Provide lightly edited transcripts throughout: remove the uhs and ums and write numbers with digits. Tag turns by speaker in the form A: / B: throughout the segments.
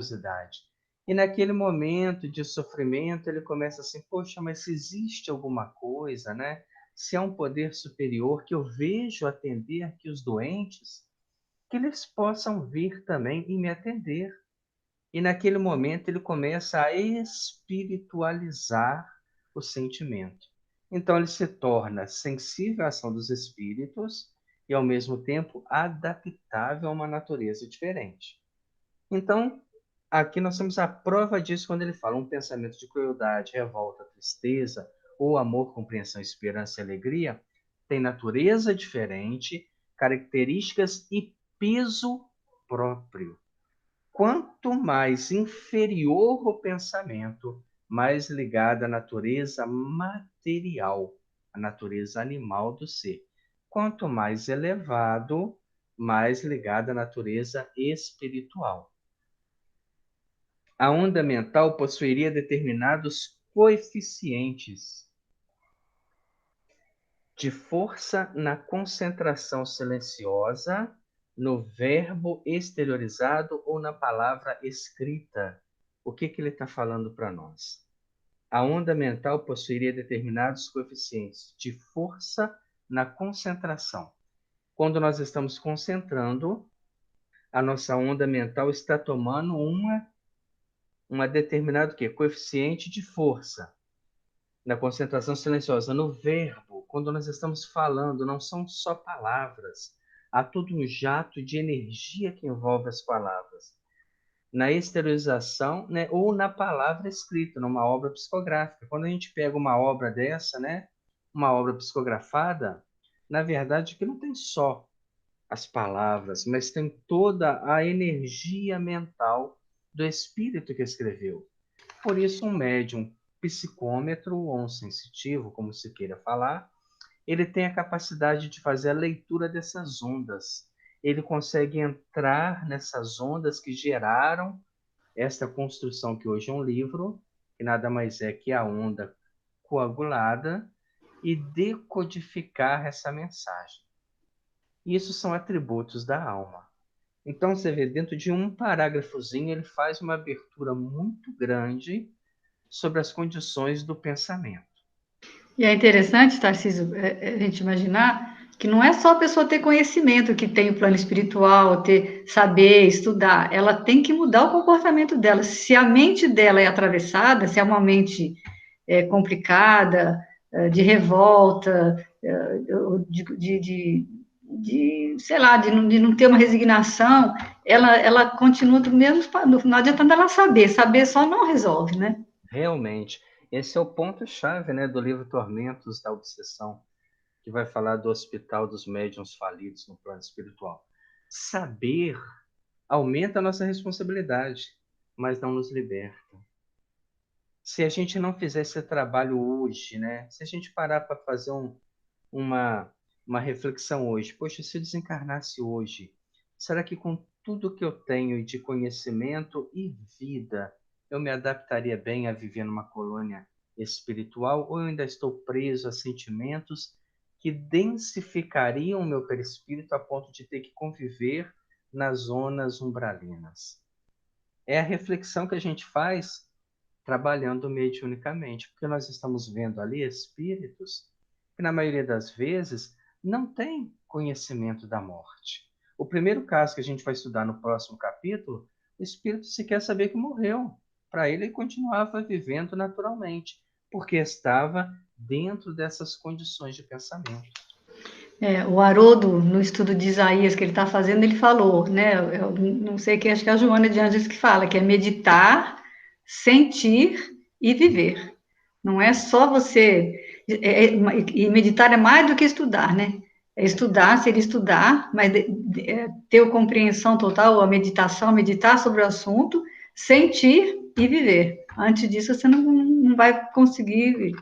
A: curiosidade. E naquele momento de sofrimento, ele começa assim: poxa, mas se existe alguma coisa, né? Se há um poder superior que eu vejo atender aqui os doentes, que eles possam vir também e me atender. E naquele momento ele começa a espiritualizar o sentimento. Então ele se torna sensível à ação dos espíritos e ao mesmo tempo adaptável a uma natureza diferente. Então, aqui nós temos a prova disso quando ele fala um pensamento de crueldade, revolta, tristeza, ou amor, compreensão, esperança e alegria, tem natureza diferente, características e peso próprio. Quanto mais inferior o pensamento, mais ligado à natureza material, à natureza animal do ser. Quanto mais elevado, mais ligado à natureza espiritual. A onda mental possuiria determinados coeficientes de força na concentração silenciosa, no verbo exteriorizado ou na palavra escrita. O que ele está falando para nós? A onda mental possuiria determinados coeficientes de força na concentração. Quando nós estamos concentrando, a nossa onda mental está tomando uma determinado quê? Coeficiente de força na concentração silenciosa, no verbo, quando nós estamos falando, não são só palavras. Há todo um jato de energia que envolve as palavras. Na exteriorização, né, ou na palavra escrita, numa obra psicográfica. Quando a gente pega uma obra dessa, né, uma obra psicografada, na verdade, que não tem só as palavras, mas tem toda a energia mental do espírito que escreveu. Por isso, um médium psicômetro ou um sensitivo, como se queira falar, ele tem a capacidade de fazer a leitura dessas ondas. Ele consegue entrar nessas ondas que geraram esta construção que hoje é um livro, que nada mais é que a onda coagulada, e decodificar essa mensagem. Isso são atributos da alma. Então você vê, dentro de um parágrafozinho, ele faz uma abertura muito grande sobre as condições do pensamento.
B: E é interessante, Tarcísio, a gente imaginar que não é só a pessoa ter conhecimento, que tem o plano espiritual, ter saber, estudar, ela tem que mudar o comportamento dela. Se a mente dela é atravessada, se é uma mente complicada, de revolta, sei lá, de não ter uma resignação, ela continua do mesmo, não adianta ela saber só não resolve, né?
A: Realmente, esse é o ponto-chave, né, do livro Tormentos da Obsessão, que vai falar do hospital dos médiuns falidos no plano espiritual. Saber aumenta a nossa responsabilidade, mas não nos liberta. Se a gente não fizer esse trabalho hoje, né, se a gente parar para fazer uma, uma reflexão hoje, poxa, se eu desencarnasse hoje, será que com tudo que eu tenho de conhecimento e vida, eu me adaptaria bem a viver numa colônia espiritual ou eu ainda estou preso a sentimentos que densificariam o meu perispírito a ponto de ter que conviver nas zonas umbralinas? É a reflexão que a gente faz trabalhando mediunicamente, porque nós estamos vendo ali espíritos que, na maioria das vezes, não têm conhecimento da morte. O primeiro caso que a gente vai estudar no próximo capítulo, o espírito sequer sabia que morreu. Para ele, ele continuava vivendo naturalmente, porque estava dentro dessas condições de pensamento.
B: O Haroldo, no estudo de Isaías que ele está fazendo, ele falou, né? Eu não sei quem, acho que é a Joana de Anjos que fala, que é meditar, sentir e viver. Não é só você. E meditar é mais do que estudar, né? É estudar, seria estudar, mas ter a compreensão total, a meditação, meditar sobre o assunto, sentir e viver. Antes disso, você não vai conseguir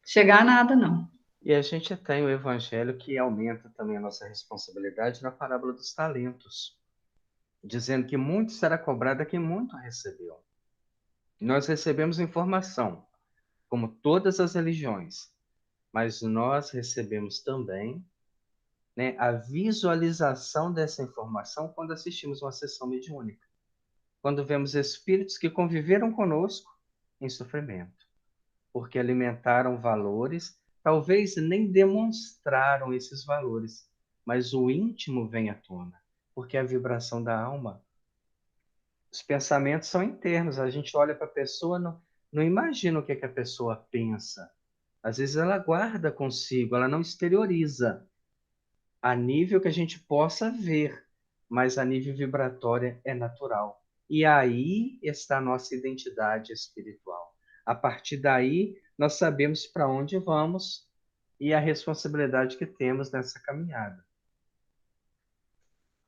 B: chegar a nada, não.
A: E a gente tem o evangelho que aumenta também a nossa responsabilidade na parábola dos talentos, dizendo que muito será cobrado a quem muito recebeu. Nós recebemos informação, como todas as religiões, mas nós recebemos também, né, a visualização dessa informação quando assistimos uma sessão mediúnica. quando vemos espíritos que conviveram conosco em sofrimento, porque alimentaram valores, talvez nem demonstraram esses valores, mas o íntimo vem à tona, porque a vibração da alma, os pensamentos são internos, a gente olha para a pessoa, não imagina o que é que a pessoa pensa. Às vezes ela guarda consigo, ela não exterioriza a nível que a gente possa ver, mas a nível vibratório é natural. E aí está a nossa identidade espiritual. A partir daí, nós sabemos para onde vamos e a responsabilidade que temos nessa caminhada.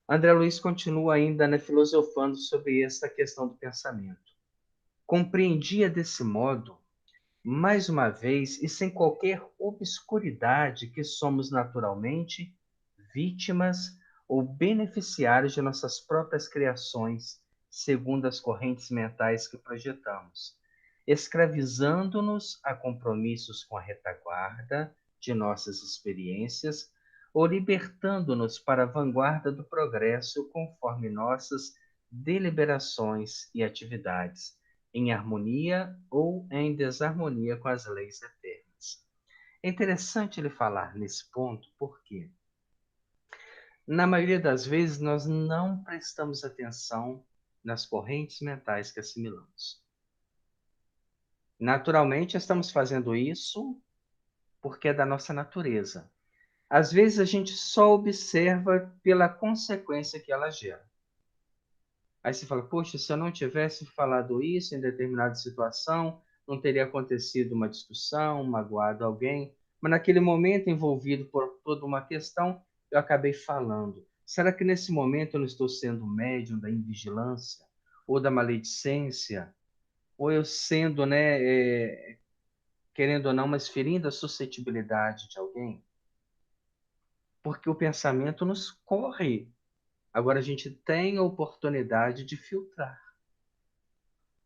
A: André Luiz continua ainda, né, filosofando sobre essa questão do pensamento. Compreendia desse modo, mais uma vez e sem qualquer obscuridade, que somos naturalmente vítimas ou beneficiários de nossas próprias criações, segundo as correntes mentais que projetamos, escravizando-nos a compromissos com a retaguarda de nossas experiências ou libertando-nos para a vanguarda do progresso conforme nossas deliberações e atividades, em harmonia ou em desarmonia com as leis eternas. É interessante ele falar nesse ponto, porque na maioria das vezes nós não prestamos atenção nas correntes mentais que assimilamos. Naturalmente, estamos fazendo isso porque é da nossa natureza. Às vezes a gente só observa pela consequência que ela gera. Aí você fala, poxa, se eu não tivesse falado isso em determinada situação, não teria acontecido uma discussão, magoado alguém, mas naquele momento envolvido por toda uma questão, eu acabei falando. Será que nesse momento eu não estou sendo médium da invigilância, ou da maledicência, ou eu sendo, né, querendo ou não, mas ferindo a suscetibilidade de alguém? Porque o pensamento nos corre. Agora a gente tem a oportunidade de filtrar.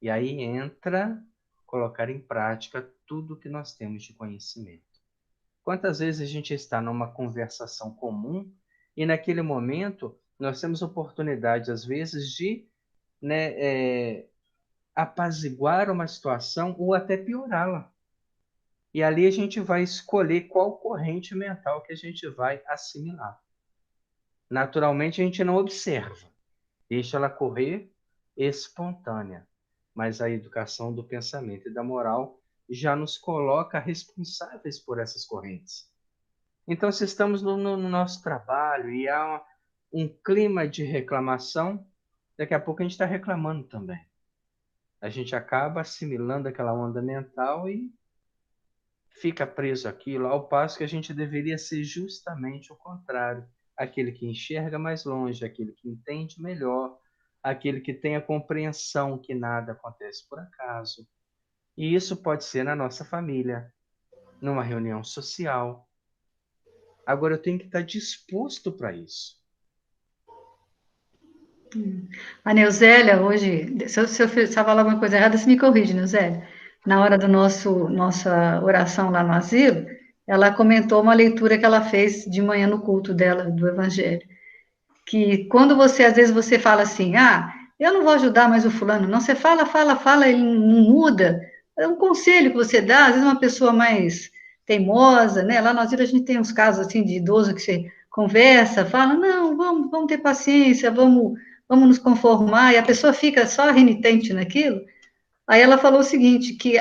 A: E aí entra colocar em prática tudo que nós temos de conhecimento. Quantas vezes a gente está numa conversação comum e naquele momento nós temos oportunidade, às vezes, de, né, apaziguar uma situação ou até piorá-la. E ali a gente vai escolher qual corrente mental que a gente vai assimilar. Naturalmente a gente não observa, deixa ela correr espontânea. Mas a educação do pensamento e da moral já nos coloca responsáveis por essas correntes. Então, se estamos no nosso trabalho e há um clima de reclamação, daqui a pouco a gente está reclamando também. A gente acaba assimilando aquela onda mental e fica preso àquilo, ao passo que a gente deveria ser justamente o contrário. Aquele que enxerga mais longe, aquele que entende melhor, aquele que tem a compreensão que nada acontece por acaso. E isso pode ser na nossa família, numa reunião social. Agora eu tenho que estar disposto para isso.
B: A Neuzélia, hoje, se eu falar alguma coisa errada, você me corrige, Neuzélia. Na hora do nossa oração lá no asilo, ela comentou uma leitura que ela fez de manhã no culto dela, do Evangelho. Que quando você, às vezes, você fala assim, eu não vou ajudar mais o fulano, não, você fala, fala, fala, ele não muda. É um conselho que você dá, às vezes uma pessoa mais teimosa, né? Lá no asilo a gente tem uns casos assim de idoso que você conversa, fala, não, vamos ter paciência, vamos nos conformar, e a pessoa fica só renitente naquilo. Aí ela falou o seguinte, que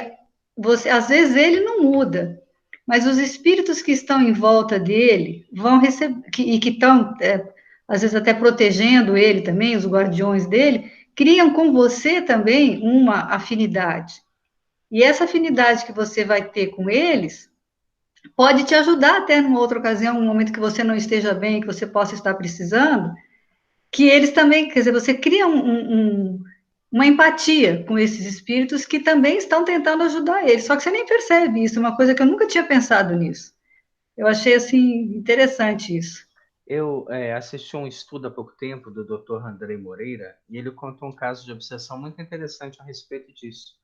B: você, às vezes ele não muda, mas os espíritos que estão em volta dele vão receber, e que estão, às vezes até protegendo ele também, os guardiões dele, criam com você também uma afinidade. E essa afinidade que você vai ter com eles pode te ajudar até numa outra ocasião, um momento que você não esteja bem, que você possa estar precisando, que eles também, quer dizer, você cria uma empatia com esses espíritos que também estão tentando ajudar eles, só que você nem percebe isso, é uma coisa que eu nunca tinha pensado nisso. Eu achei, assim, interessante isso.
A: Eu assisti um estudo há pouco tempo do Dr. Andrei Moreira e ele contou um caso de obsessão muito interessante a respeito disso.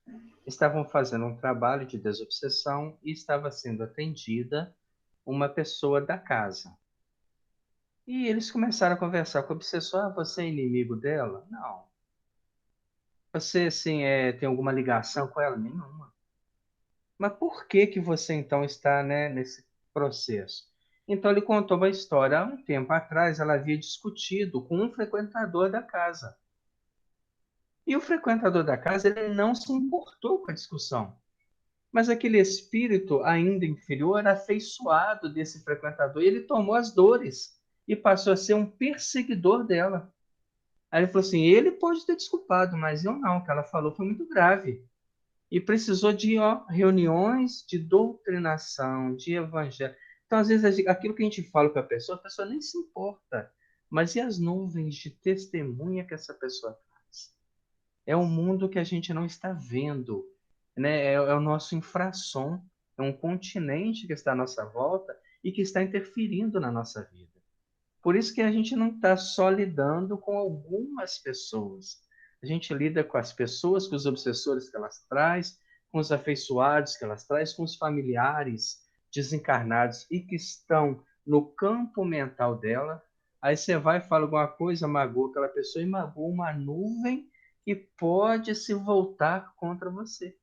A: Estavam fazendo um trabalho de desobsessão e estava sendo atendida uma pessoa da casa. E eles começaram a conversar com o obsessor. Ah, você é inimigo dela? Não. Você, assim, tem alguma ligação com ela? Nenhuma. Mas por que que você, então, está, né, nesse processo? Então, ele contou uma história. Há um tempo atrás, ela havia discutido com um frequentador da casa. E o frequentador da casa, ele não se importou com a discussão. Mas aquele espírito ainda inferior era afeiçoado desse frequentador. E ele tomou as dores e passou a ser um perseguidor dela. Aí ele falou assim: ele pode ter desculpado, mas eu não. O que ela falou foi muito grave. E precisou de reuniões de doutrinação, de evangelho. Então, às vezes, aquilo que a gente fala para a pessoa nem se importa. Mas e as nuvens de testemunha que essa pessoa traz? É um mundo que a gente não está vendo, né? É o nosso infrassom, é um continente que está à nossa volta e que está interferindo na nossa vida. Por isso que a gente não está só lidando com algumas pessoas. A gente lida com as pessoas, com os obsessores que elas trazem, com os afeiçoados que elas trazem, com os familiares desencarnados e que estão no campo mental dela. Aí você vai e fala alguma coisa, magoa aquela pessoa e magoa uma nuvem que pode se voltar contra você.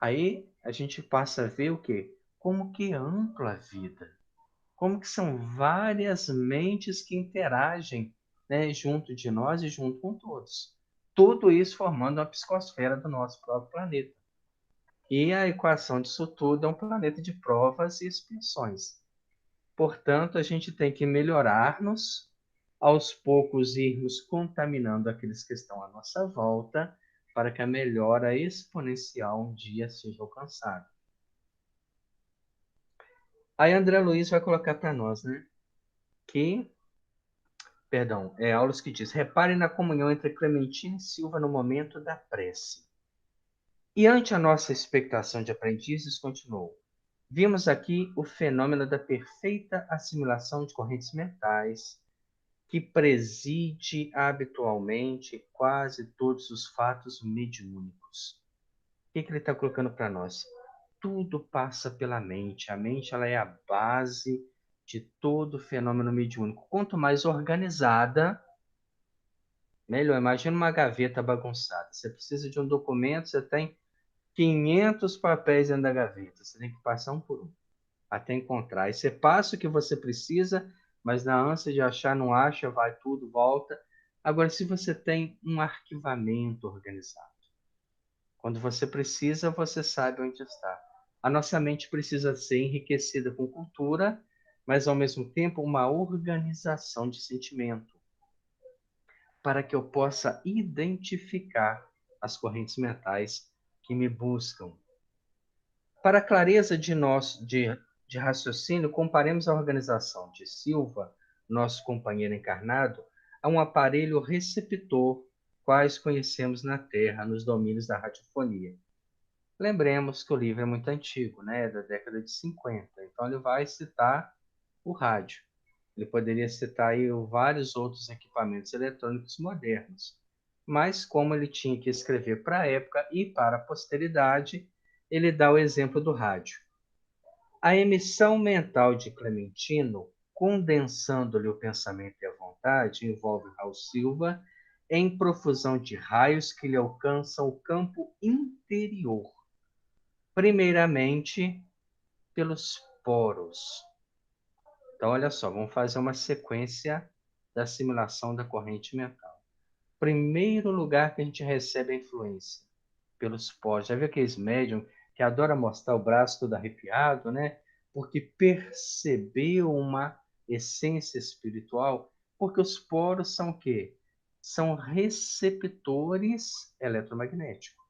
A: Aí a gente passa a ver o quê? Como que é ampla a vida. Como que são várias mentes que interagem, né, junto de nós e junto com todos. Tudo isso formando uma psicosfera do nosso próprio planeta. E a equação disso tudo é um planeta de provas e expiações. Portanto, a gente tem que melhorar-nos, aos poucos irmos contaminando aqueles que estão à nossa volta, para que a melhora exponencial um dia seja alcançada. Aí André Luiz vai colocar para nós, né, que Perdão, Aulos que diz: repare na comunhão entre Clementina e Silva no momento da prece. E ante a nossa expectação de aprendizes, continuou: vimos aqui o fenômeno da perfeita assimilação de correntes mentais que preside habitualmente quase todos os fatos mediúnicos. O que ele está colocando para nós? Tudo passa pela mente. A mente ela é a base de todo fenômeno mediúnico. Quanto mais organizada, melhor. Imagina uma gaveta bagunçada. Você precisa de um documento, você tem 500 papéis dentro da gaveta. Você tem que passar um por um até encontrar. Aí você passa o que você precisa, mas na ânsia de achar, não acha, vai tudo, volta. Agora, se você tem um arquivamento organizado, quando você precisa, você sabe onde está. A nossa mente precisa ser enriquecida com cultura, mas ao mesmo tempo uma organização de sentimento para que eu possa identificar as correntes mentais que me buscam. Para a clareza de raciocínio, comparemos a organização de Silva, nosso companheiro encarnado, a um aparelho receptor, quais conhecemos na Terra, nos domínios da radiofonia. Lembremos que o livro é muito antigo, né? Da década de 50, então ele vai citar o rádio. Ele poderia citar aí vários outros equipamentos eletrônicos modernos, mas como ele tinha que escrever para a época e para a posteridade, ele dá o exemplo do rádio. A emissão mental de Clementino, condensando-lhe o pensamento e a vontade, envolve Raul Silva em profusão de raios que lhe alcançam o campo interior, primeiramente pelos poros. Então, olha só, vamos fazer uma sequência da assimilação da corrente mental. Primeiro lugar que a gente recebe a influência, pelos poros. Já viu aqueles médiums que adoram mostrar o braço todo arrepiado, né? Porque percebeu uma essência espiritual. Porque os poros são o quê? São receptores eletromagnéticos.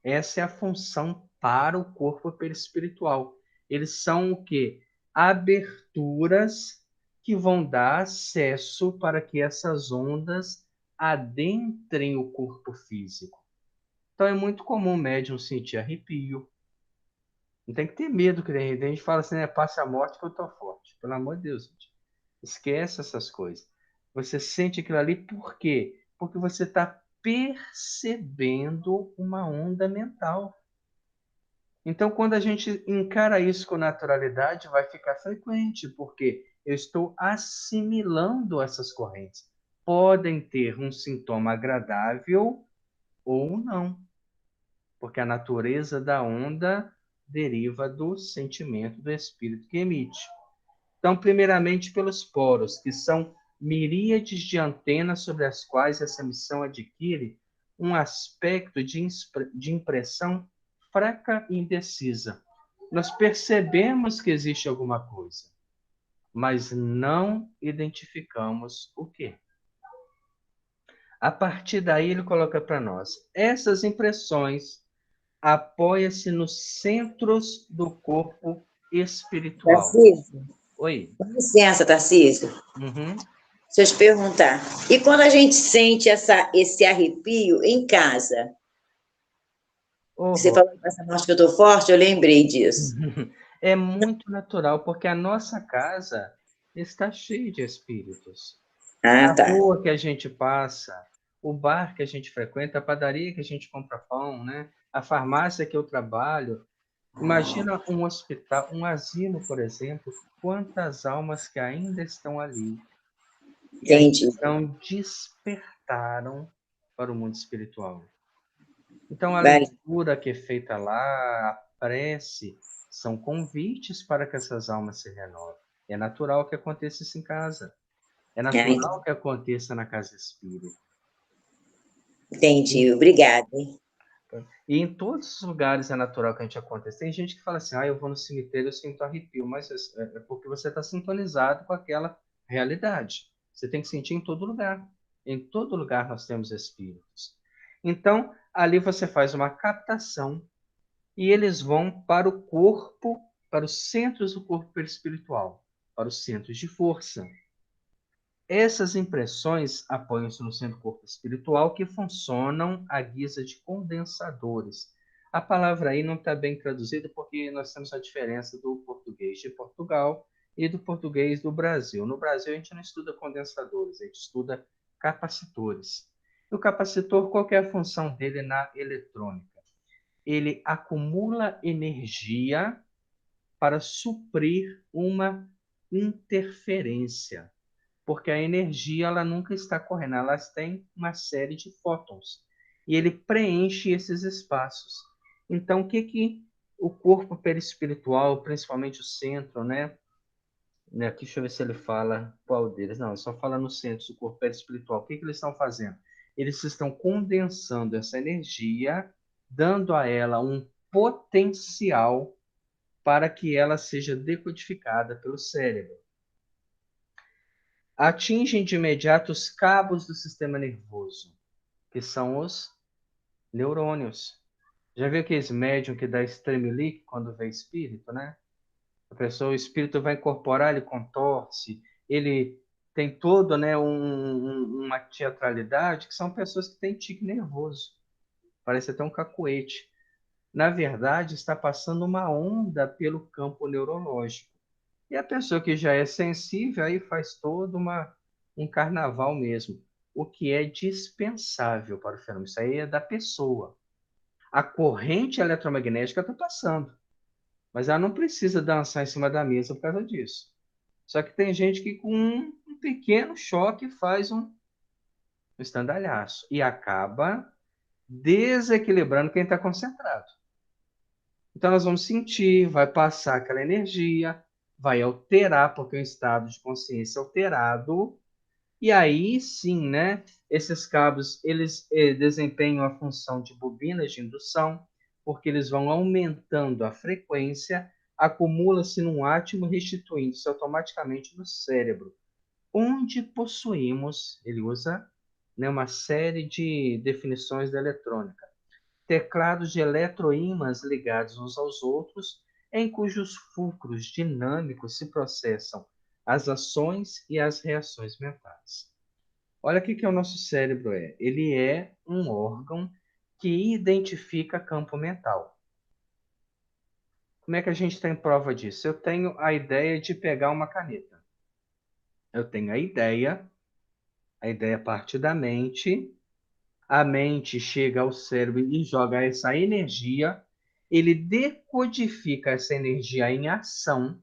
A: Essa é a função para o corpo perispiritual. Eles são o quê? Aberturas que vão dar acesso para que essas ondas adentrem o corpo físico. Então é muito comum o médium sentir arrepio. Não tem que ter medo que de repente a gente fala assim, né, passa a morte que eu tô forte. Pelo amor de Deus, gente. Esquece essas coisas. Você sente aquilo ali por quê? Porque você está percebendo uma onda mental. Então, quando a gente encara isso com naturalidade, vai ficar frequente, porque eu estou assimilando essas correntes. podem ter um sintoma agradável ou não, porque a natureza da onda deriva do sentimento do espírito que emite. Então, primeiramente, pelos poros, que são miríades de antenas sobre as quais essa emissão adquire um aspecto de impressão fraca e indecisa. Nós percebemos que existe alguma coisa, mas não identificamos o que. A partir daí, ele coloca para nós: essas impressões apoiam-se nos centros do corpo espiritual.
C: Tarcísio,
A: Oi.
C: com licença, Tarcísio.
A: Uhum.
C: Deixa eu te perguntar. E quando a gente sente esse arrepio em casa? Você falou que essa noite que eu estou forte, eu lembrei disso.
A: É muito natural, porque a nossa casa está cheia de espíritos.
C: Ah,
A: A
C: tá.
A: rua que a gente passa, o bar que a gente frequenta, a padaria que a gente compra pão, né? A farmácia que eu trabalho. Imagina um hospital, um asilo, por exemplo, quantas almas que ainda estão ali e ainda
C: Entendi.
A: não despertaram para o mundo espiritual. Então, a
C: Vale.
A: leitura que é feita lá, a prece, são convites para que essas almas se renovem. É natural que aconteça isso em casa. É natural que aconteça na casa espírita.
C: Entendi. Obrigada.
A: E em todos os lugares é natural que a gente aconteça. Tem gente que fala assim, eu vou no cemitério, eu sinto arrepio, mas é porque você está sintonizado com aquela realidade. Você tem que sentir em todo lugar. Em todo lugar nós temos espíritos. Então, ali você faz uma captação e eles vão para o corpo, para os centros do corpo perispiritual, para os centros de força. Essas impressões apoiam-se no centro do corpo espiritual, que funcionam à guisa de condensadores. A palavra aí não está bem traduzida porque nós temos a diferença do português de Portugal e do português do Brasil. No Brasil, a gente não estuda condensadores, a gente estuda capacitores. E o capacitor, qual que é a função dele na eletrônica? Ele acumula energia para suprir uma interferência, porque a energia ela nunca está correndo, elas têm uma série de fótons e ele preenche esses espaços. Então, o que que o corpo perispiritual, principalmente o centro, né? Aqui, deixa eu ver se ele fala qual deles. Não, ele só fala no centro do corpo perispiritual. O que que eles estão fazendo? Eles estão condensando essa energia, dando a ela um potencial para que ela seja decodificada pelo cérebro. Atingem de imediato os cabos do sistema nervoso, que são os neurônios. Já viu aqueles médium que dá estremelique quando vê espírito, né? A pessoa, o espírito vai incorporar, ele contorce, ele tem todo, né, uma teatralidade, que são pessoas que têm tique nervoso. Parece até um cacuete. Na verdade, está passando uma onda pelo campo neurológico. E a pessoa que já é sensível, aí faz todo um carnaval mesmo. O que é dispensável para o fenômeno. Isso aí é da pessoa. A corrente eletromagnética está passando, mas ela não precisa dançar em cima da mesa por causa disso. Só que tem gente que com um pequeno choque faz um estandalhaço e acaba desequilibrando quem está concentrado. Então nós vamos sentir, vai passar aquela energia, vai alterar, porque é um estado de consciência alterado, e aí sim, né, esses cabos, eles desempenham a função de bobinas de indução, porque eles vão aumentando a frequência, acumula-se num átomo, restituindo-se automaticamente no cérebro, onde possuímos, ele usa, né, uma série de definições da eletrônica, teclados de eletroímãs ligados uns aos outros, em cujos fulcros dinâmicos se processam as ações e as reações mentais. Olha o que o nosso cérebro é. Ele é um órgão que identifica campo mental. Como é que a gente tem prova disso? Eu tenho a ideia de pegar uma caneta. Eu tenho a ideia parte da mente, a mente chega ao cérebro e joga essa energia, ele decodifica essa energia em ação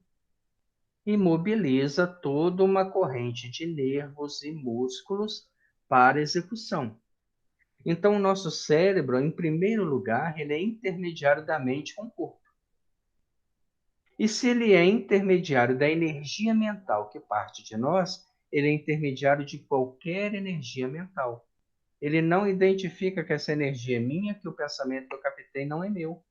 A: e mobiliza toda uma corrente de nervos e músculos para execução. Então, o nosso cérebro, em primeiro lugar, ele é intermediário da mente com o corpo. E se ele é intermediário da energia mental que parte de nós, ele é intermediário de qualquer energia mental. Ele não identifica que essa energia é minha, que o pensamento que eu captei não é meu.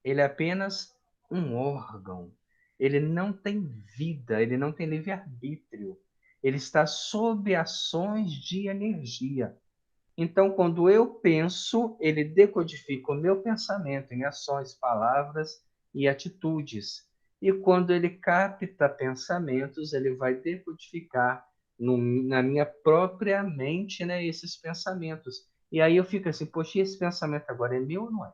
A: Ele é apenas um órgão. Ele não tem vida, ele não tem livre-arbítrio. Ele está sob ações de energia. Então, quando eu penso, ele decodifica o meu pensamento em ações, palavras e atitudes. E quando ele capta pensamentos, ele vai decodificar na minha própria mente, né, esses pensamentos. E aí eu fico assim, poxa, esse pensamento agora é meu ou não é?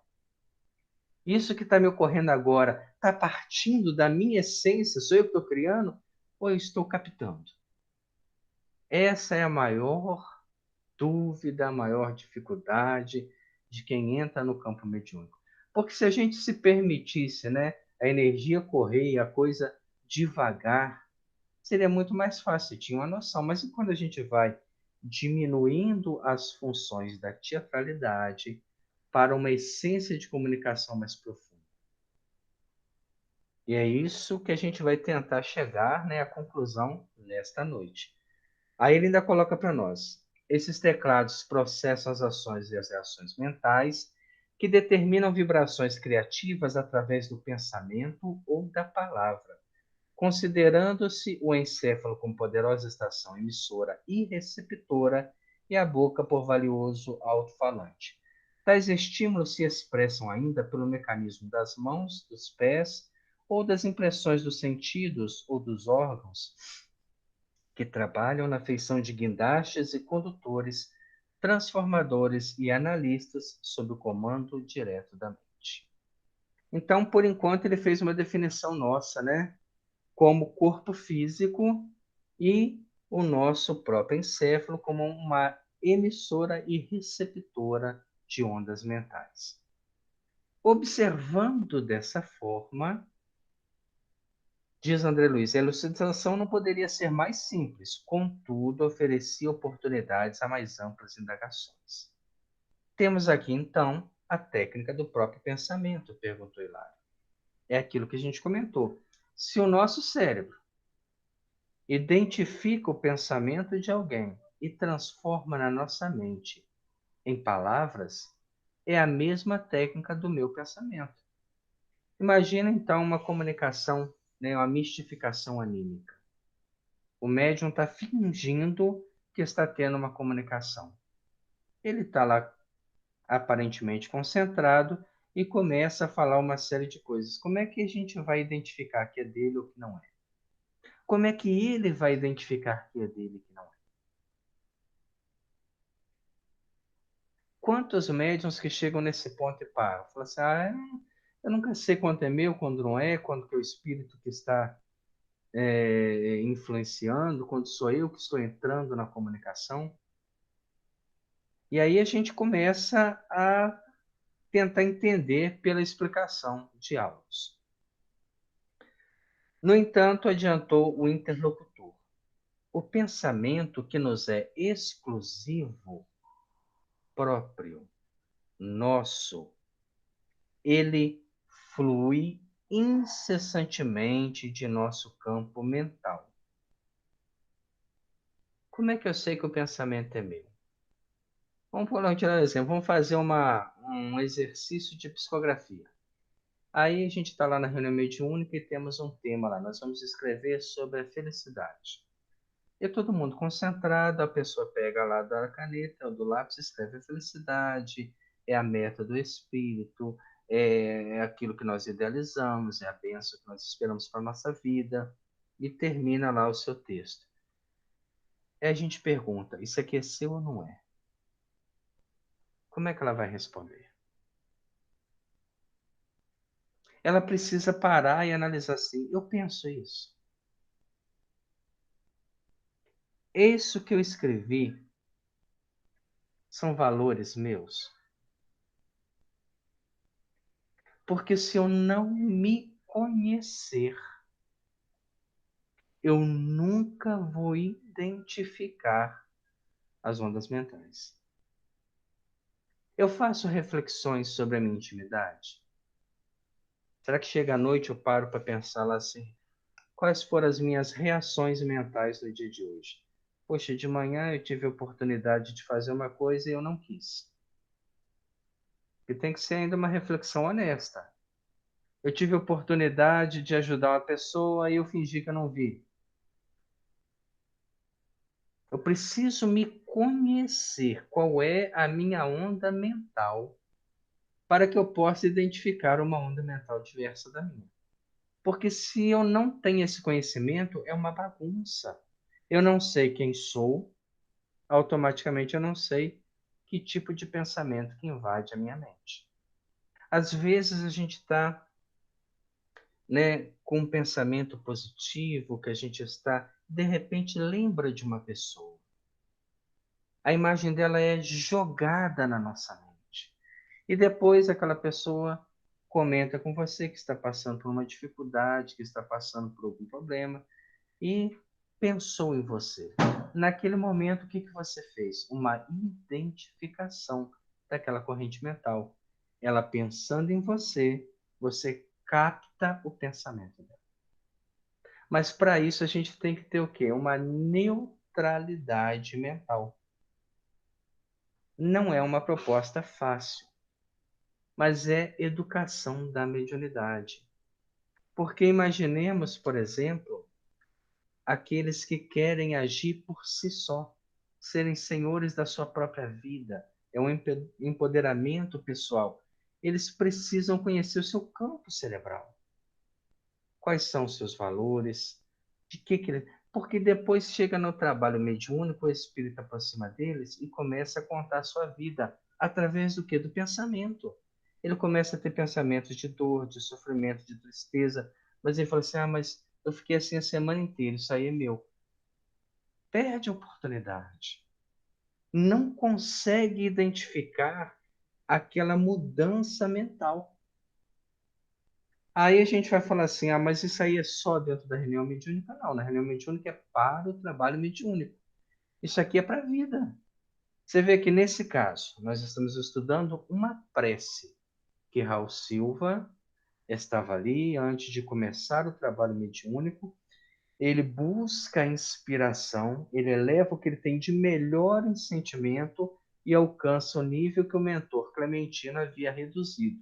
A: Isso que está me ocorrendo agora está partindo da minha essência? Sou eu que estou criando? Ou eu estou captando? Essa é a maior dúvida, a maior dificuldade de quem entra no campo mediúnico. Porque se a gente se permitisse, né, a energia correr e a coisa devagar, seria muito mais fácil, tinha uma noção. Mas e quando a gente vai diminuindo as funções da teatralidade para uma essência de comunicação mais profunda? E é isso que a gente vai tentar chegar, né, à conclusão nesta noite. Aí ele ainda coloca para nós: esses teclados processam as ações e as reações mentais que determinam vibrações criativas através do pensamento ou da palavra, considerando-se o encéfalo como poderosa estação emissora e receptora e a boca por valioso alto-falante. Tais estímulos se expressam ainda pelo mecanismo das mãos, dos pés ou das impressões dos sentidos ou dos órgãos que trabalham na feição de guindastes e condutores, transformadores e analistas sob o comando direto da mente. Então, por enquanto, ele fez uma definição nossa, né? Como corpo físico e o nosso próprio encéfalo como uma emissora e receptora de ondas mentais. Observando dessa forma, diz André Luiz, a elucidação não poderia ser mais simples, contudo, oferecia oportunidades a mais amplas indagações. Temos aqui, então, a técnica do próprio pensamento, perguntou Hilário. É aquilo que a gente comentou. Se o nosso cérebro identifica o pensamento de alguém e transforma na nossa mente em palavras, é a mesma técnica do meu pensamento. Imagina, então, uma comunicação, né, uma mistificação anímica. O médium está fingindo que está tendo uma comunicação. Ele está lá aparentemente concentrado e começa a falar uma série de coisas. Como é que a gente vai identificar que é dele ou que não é? Como é que ele vai identificar que é dele e que não é? Quantos médiums que chegam nesse ponto e param? Falam assim, eu nunca sei quando é meu, quando não é, quando que é o espírito que está influenciando, quando sou eu que estou entrando na comunicação. E aí a gente começa a tentar entender pela explicação de aulas. No entanto, adiantou o interlocutor: o pensamento que nos é exclusivo, próprio, nosso, ele flui incessantemente de nosso campo mental. Como é que eu sei que o pensamento é meu? Vamos tirar um exemplo. Vamos fazer um exercício de psicografia. Aí a gente está lá na reunião mediúnica e temos um tema lá. Nós vamos escrever sobre a felicidade. E todo mundo concentrado, a pessoa pega lá da caneta ou do lápis, escreve a felicidade, é a meta do espírito, é aquilo que nós idealizamos, é a bênção que nós esperamos para a nossa vida, e termina lá o seu texto. Aí a gente pergunta, isso aqui é seu ou não é? Como é que ela vai responder? Ela precisa parar e analisar assim, eu penso isso. Isso que eu escrevi são valores meus? Porque se eu não me conhecer, eu nunca vou identificar as ondas mentais. Eu faço reflexões sobre a minha intimidade? Será que chega à noite eu paro para pensar lá assim, quais foram as minhas reações mentais no dia de hoje? Poxa, de manhã eu tive a oportunidade de fazer uma coisa e eu não quis. E tem que ser ainda uma reflexão honesta. Eu tive a oportunidade de ajudar uma pessoa e eu fingi que eu não vi. Eu preciso me conhecer qual é a minha onda mental para que eu possa identificar uma onda mental diversa da minha. Porque se eu não tenho esse conhecimento, é uma bagunça. Eu não sei quem sou, automaticamente eu não sei que tipo de pensamento que invade a minha mente. Às vezes a gente está, né, com um pensamento positivo, que a gente está, de repente lembra de uma pessoa. A imagem dela é jogada na nossa mente. E depois aquela pessoa comenta com você que está passando por uma dificuldade, que está passando por algum problema e pensou em você. Naquele momento, o que que você fez? Uma identificação daquela corrente mental. Ela pensando em você, você capta o pensamento dela. Mas para isso a gente tem que ter o quê? Uma neutralidade mental. Não é uma proposta fácil, mas é educação da mediunidade. Porque imaginemos, por exemplo, aqueles que querem agir por si só, serem senhores da sua própria vida, é um empoderamento pessoal. Eles precisam conhecer o seu campo cerebral. Quais são os seus valores? De que ele... Porque depois chega no trabalho mediúnico, o espírito aproxima deles e começa a contar a sua vida através do que? Do pensamento. Ele começa a ter pensamentos de dor, de sofrimento, de tristeza, mas ele fala assim: ah, mas eu fiquei assim a semana inteira, isso aí é meu. Perde a oportunidade. Não consegue identificar aquela mudança mental. Aí a gente vai falar assim, ah, mas isso aí é só dentro da reunião mediúnica? Não, na reunião mediúnica é para o trabalho mediúnico. Isso aqui é para a vida. Você vê que nesse caso, nós estamos estudando uma prece que Raul Silva estava ali antes de começar o trabalho mediúnico. Ele busca a inspiração, ele eleva o que ele tem de melhor em sentimento e alcança o nível que o mentor Clementino havia reduzido.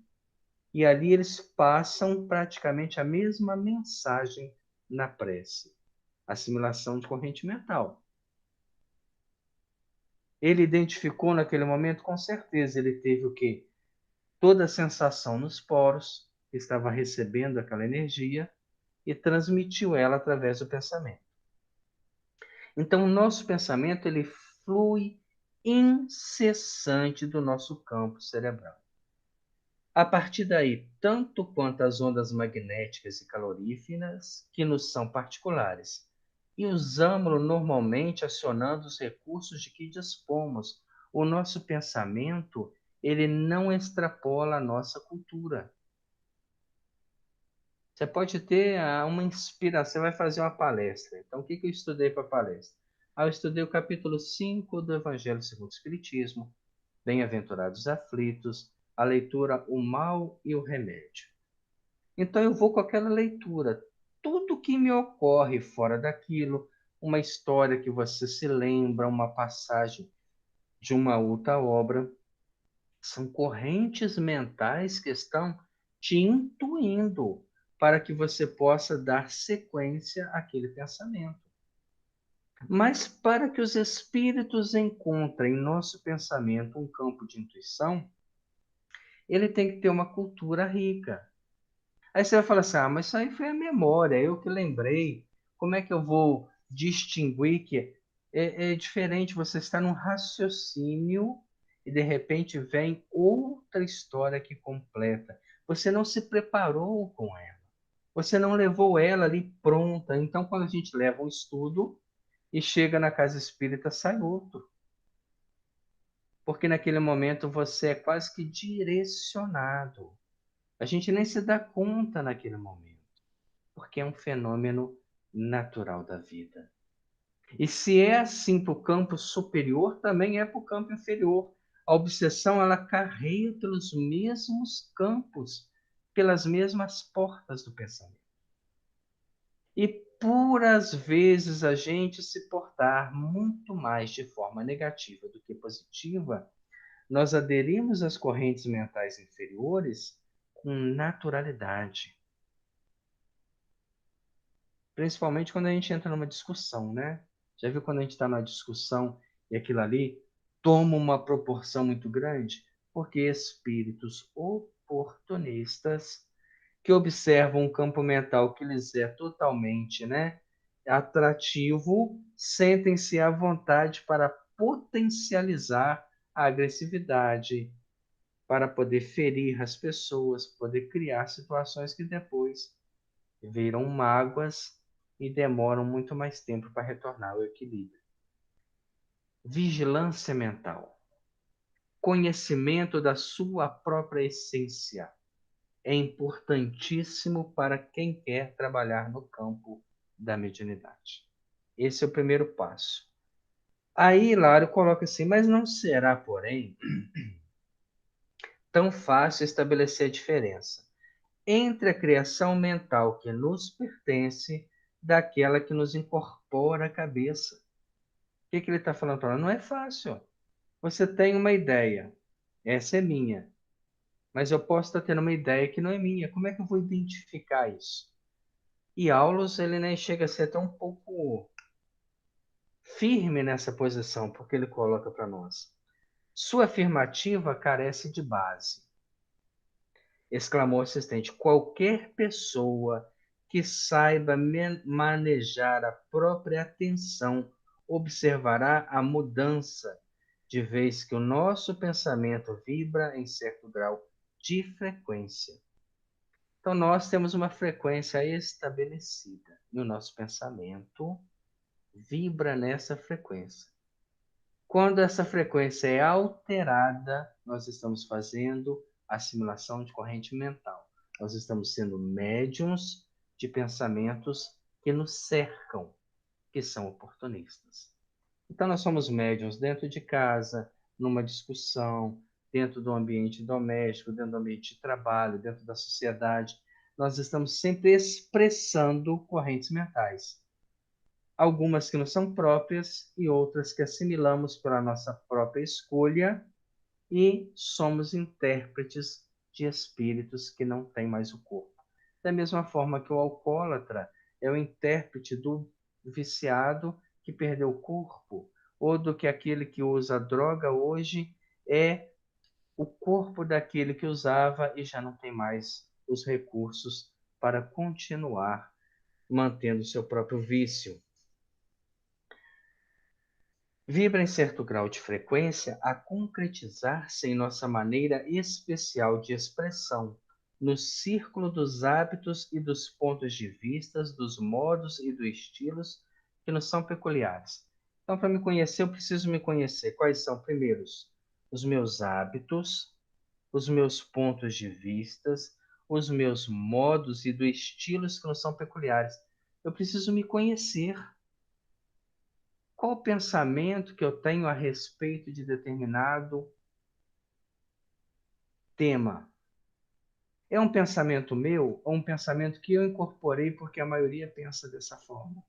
A: E ali eles passam praticamente a mesma mensagem na prece. Assimilação de corrente mental. Ele identificou naquele momento, com certeza, ele teve o quê? Toda a sensação nos poros, estava recebendo aquela energia e transmitiu ela através do pensamento. Então, o nosso pensamento ele flui incessante do nosso campo cerebral. A partir daí, tanto quanto as ondas magnéticas e caloríferas, que nos são particulares, e usamos-lo normalmente acionando os recursos de que dispomos. O nosso pensamento, ele não extrapola a nossa cultura. Você pode ter uma inspiração, você vai fazer uma palestra. Então, o que eu estudei para a palestra? Eu estudei o capítulo 5 do Evangelho segundo o Espiritismo, Bem-aventurados aflitos, a leitura O Mal e o Remédio. Então eu vou com aquela leitura. Tudo que me ocorre fora daquilo, uma história que você se lembra, uma passagem de uma outra obra, são correntes mentais que estão te intuindo para que você possa dar sequência àquele pensamento. Mas para que os espíritos encontrem em nosso pensamento um campo de intuição, ele tem que ter uma cultura rica. Aí você vai falar assim, ah, mas isso aí foi a memória, eu que lembrei. Como é que eu vou distinguir que é diferente? Você está num raciocínio e de repente vem outra história que completa. Você não se preparou com ela. Você não levou ela ali pronta. Então, quando a gente leva um estudo e chega na casa espírita, sai outro. Porque naquele momento você é quase que direcionado. A gente nem se dá conta naquele momento, porque é um fenômeno natural da vida. E se é assim para o campo superior, também é para o campo inferior. A obsessão, ela carreia pelos mesmos campos, pelas mesmas portas do pensamento. E por às vezes a gente se portar muito mais de forma negativa do que positiva, nós aderimos às correntes mentais inferiores com naturalidade. Principalmente quando a gente entra numa discussão, né? Já viu quando a gente está numa discussão e aquilo ali toma uma proporção muito grande? Porque espíritos oportunistas que observam um campo mental que lhes é totalmente, né, atrativo, sentem-se à vontade para potencializar a agressividade, para poder ferir as pessoas, poder criar situações que depois viram mágoas e demoram muito mais tempo para retornar ao equilíbrio. Vigilância mental. Conhecimento da sua própria essência é importantíssimo para quem quer trabalhar no campo da mediunidade. Esse é o primeiro passo. Aí, Lário coloca assim, mas não será, porém, tão fácil estabelecer a diferença entre a criação mental que nos pertence daquela que nos incorpora à cabeça. O que ele está falando para nós? Não é fácil. Você tem uma ideia, essa é minha, mas eu posso estar tendo uma ideia que não é minha. Como é que eu vou identificar isso? E Aulus, ele nem chega a ser até um pouco firme nessa posição, porque ele coloca para nós. Sua afirmativa carece de base. Exclamou o assistente. Qualquer pessoa que saiba manejar a própria atenção observará a mudança, de vez que o nosso pensamento vibra em certo grau de frequência. Então, nós temos uma frequência estabelecida e o nosso pensamento vibra nessa frequência. Quando essa frequência é alterada, nós estamos fazendo assimilação de corrente mental. Nós estamos sendo médiums de pensamentos que nos cercam, que são oportunistas. Então, nós somos médiums dentro de casa, numa discussão, dentro do ambiente doméstico, dentro do ambiente de trabalho, dentro da sociedade. Nós estamos sempre expressando correntes mentais. Algumas que não são próprias e outras que assimilamos pela nossa própria escolha e somos intérpretes de espíritos que não têm mais o corpo. Da mesma forma que o alcoólatra é o intérprete do viciado que perdeu o corpo, ou do que aquele que usa droga hoje é o corpo daquele que usava e já não tem mais os recursos para continuar mantendo seu próprio vício. Vibra em certo grau de frequência a concretizar-se em nossa maneira especial de expressão, no círculo dos hábitos e dos pontos de vista, dos modos e dos estilos que nos são peculiares. Então, para me conhecer, eu preciso me conhecer. Quais são, primeiros, os meus hábitos, os meus pontos de vista, os meus modos e dos estilos que nos são peculiares. Eu preciso me conhecer. Qual o pensamento que eu tenho a respeito de determinado tema? É um pensamento meu ou um pensamento que eu incorporei porque a maioria pensa dessa forma?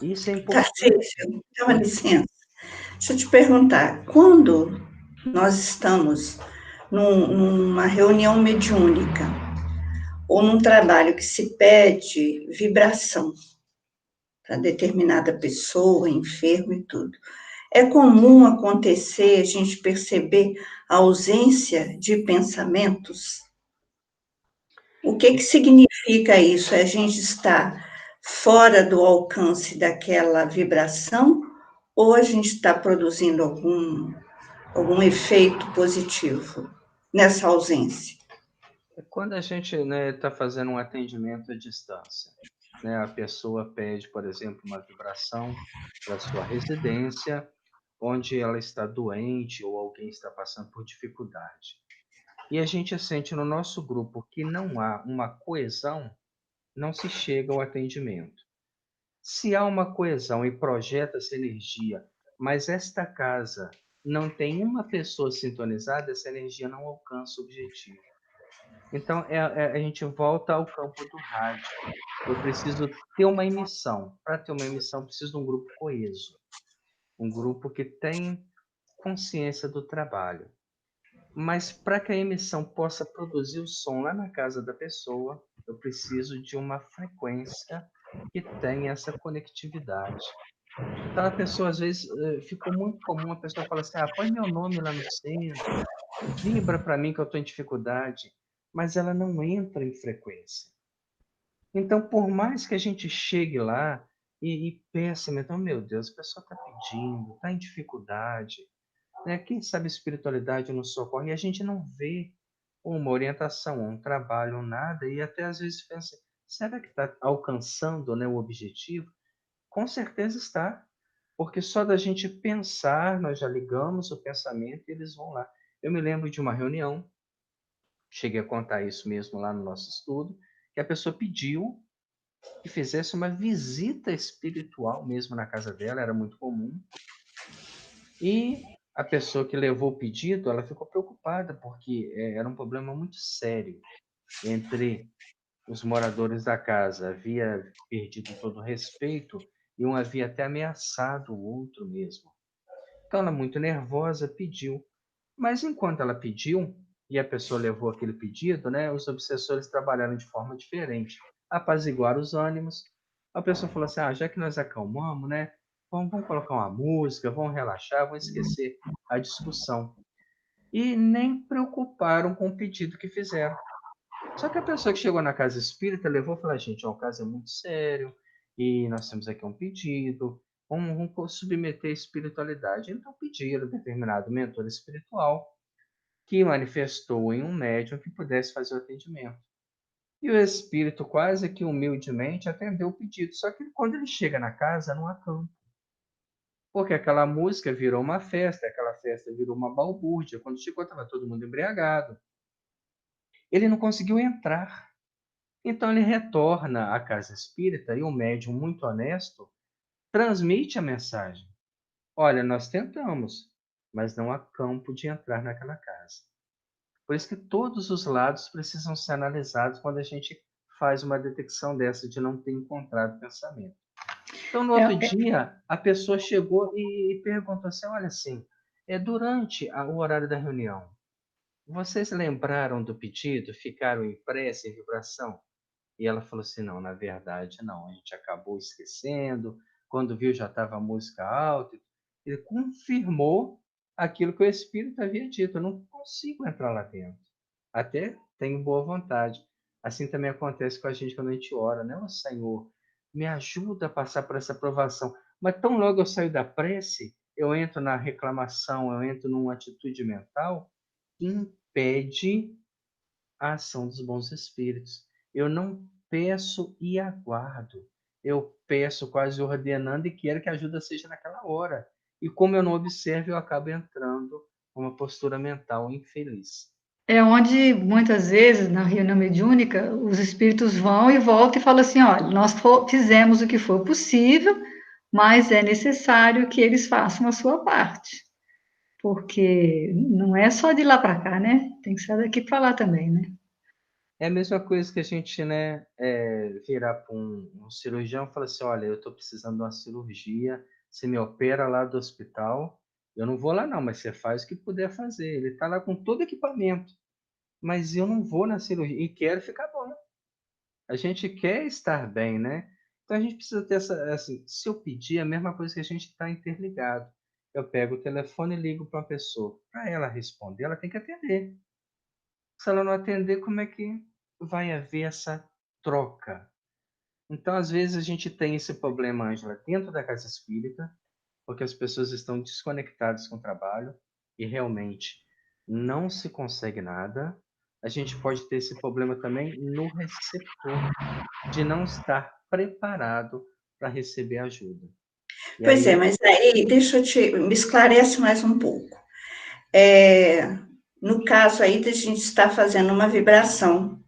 A: Isso é importante.
D: Tarcísio, dá uma licença. Deixa eu te perguntar, quando nós estamos numa reunião mediúnica ou num trabalho que se pede vibração para determinada pessoa, enfermo e tudo, é comum acontecer a gente perceber a ausência de pensamentos? O que significa isso? É a gente estar fora do alcance daquela vibração ou a gente está produzindo algum efeito positivo nessa ausência?
A: Quando a gente está fazendo um atendimento à distância, né, a pessoa pede, por exemplo, uma vibração para sua residência, onde ela está doente ou alguém está passando por dificuldade. E a gente sente no nosso grupo que não há uma coesão, não se chega ao atendimento. Se há uma coesão e projeta essa energia, mas esta casa não tem uma pessoa sintonizada, essa energia não alcança o objetivo. Então, a gente volta ao campo do rádio. Eu preciso ter uma emissão. Para ter uma emissão, preciso de um grupo coeso. Um grupo que tem consciência do trabalho. Mas para que a emissão possa produzir o som lá na casa da pessoa, eu preciso de uma frequência que tenha essa conectividade. Então, a pessoa, às vezes, ficou muito comum a pessoa falar assim, põe meu nome lá no centro, vibra para mim que eu estou em dificuldade, mas ela não entra em frequência. Então, por mais que a gente chegue lá e peça, então, meu Deus, a pessoa está pedindo, está em dificuldade, né? Quem sabe a espiritualidade nos socorre e a gente não vê uma orientação, um trabalho, um nada, e até às vezes pensa, será que está alcançando, né, o objetivo? Com certeza está, porque só da gente pensar, nós já ligamos o pensamento e eles vão lá. Eu me lembro de uma reunião, cheguei a contar isso mesmo lá no nosso estudo, que a pessoa pediu que fizesse uma visita espiritual mesmo na casa dela, era muito comum. E a pessoa que levou o pedido, ela ficou preocupada, porque era um problema muito sério entre os moradores da casa. Havia perdido todo o respeito e um havia até ameaçado o outro mesmo. Então, ela, muito nervosa, pediu. Mas enquanto ela pediu, e a pessoa levou aquele pedido, né, os obsessores trabalharam de forma diferente. Apaziguaram os ânimos. A pessoa falou assim, já que nós acalmamos, né, vamos colocar uma música, vamos relaxar, vamos esquecer a discussão. E nem preocuparam com o pedido que fizeram. Só que a pessoa que chegou na casa espírita levou e falou, gente, o caso é muito sério, e nós temos aqui um pedido, vamos submeter a espiritualidade. Então pediram determinado mentor espiritual que manifestou em um médium que pudesse fazer o atendimento. E o espírito quase que humildemente atendeu o pedido, só que quando ele chega na casa, não há campo. Porque aquela música virou uma festa, aquela festa virou uma balbúrdia. Quando chegou, estava todo mundo embriagado. Ele não conseguiu entrar. Então ele retorna à casa espírita e o médium muito honesto transmite a mensagem. Olha, nós tentamos, mas não há campo de entrar naquela casa. Por isso que todos os lados precisam ser analisados quando a gente faz uma detecção dessa de não ter encontrado pensamento. Então, no outro dia, a pessoa chegou e perguntou assim, olha assim, durante o horário da reunião, vocês lembraram do pedido? Ficaram em prece, em vibração? E ela falou assim, não, na verdade não, a gente acabou esquecendo, quando viu já estava a música alta. Ele confirmou aquilo que o Espírito havia dito, eu não consigo entrar lá dentro. Até tenho boa vontade. Assim também acontece com a gente quando a gente ora, né? Ô Senhor, me ajuda a passar por essa provação. Mas tão logo eu saio da prece, eu entro na reclamação, eu entro numa atitude mental que impede a ação dos bons espíritos. Eu não peço e aguardo. Eu peço quase ordenando e quero que a ajuda seja naquela hora. E como eu não observo, eu acabo entrando numa postura mental infeliz.
B: É onde, muitas vezes, na reunião mediúnica, os espíritos vão e voltam e falam assim, olha, nós fizemos o que for possível, mas é necessário que eles façam a sua parte. Porque não é só de lá para cá, né? Tem que ser daqui para lá também, né?
A: É a mesma coisa que a gente, né, virar para um cirurgião e falar assim, olha, eu estou precisando de uma cirurgia, você me opera lá do hospital, eu não vou lá não, mas você faz o que puder fazer. Ele está lá com todo equipamento, mas eu não vou na cirurgia e quero ficar bom. A gente quer estar bem, né? Então a gente precisa ter assim, se eu pedir, é a mesma coisa que a gente está interligado. Eu pego o telefone e ligo para uma pessoa. Para ela responder, ela tem que atender. Se ela não atender, como é que vai haver essa troca? Então, às vezes, a gente tem esse problema, Ângela, dentro da casa espírita, porque as pessoas estão desconectadas com o trabalho e realmente não se consegue nada. A gente pode ter esse problema também no receptor, de não estar preparado para receber ajuda. E
D: pois
A: aí,
D: mas aí, me esclarece mais um pouco. No caso aí, a gente está fazendo uma vibração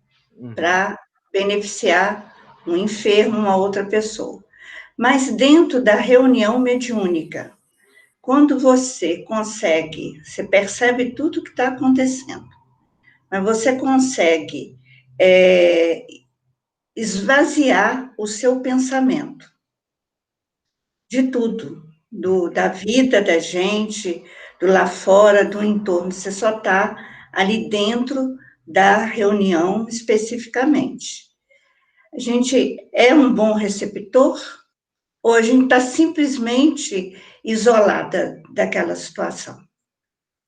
D: para beneficiar um enfermo, uma outra pessoa. Mas dentro da reunião mediúnica, quando você consegue, você percebe tudo que está acontecendo, mas você consegue esvaziar o seu pensamento de tudo, da vida da gente, do lá fora, do entorno. Você só está ali dentro da reunião especificamente. A gente é um bom receptor ou a gente está simplesmente isolada daquela situação?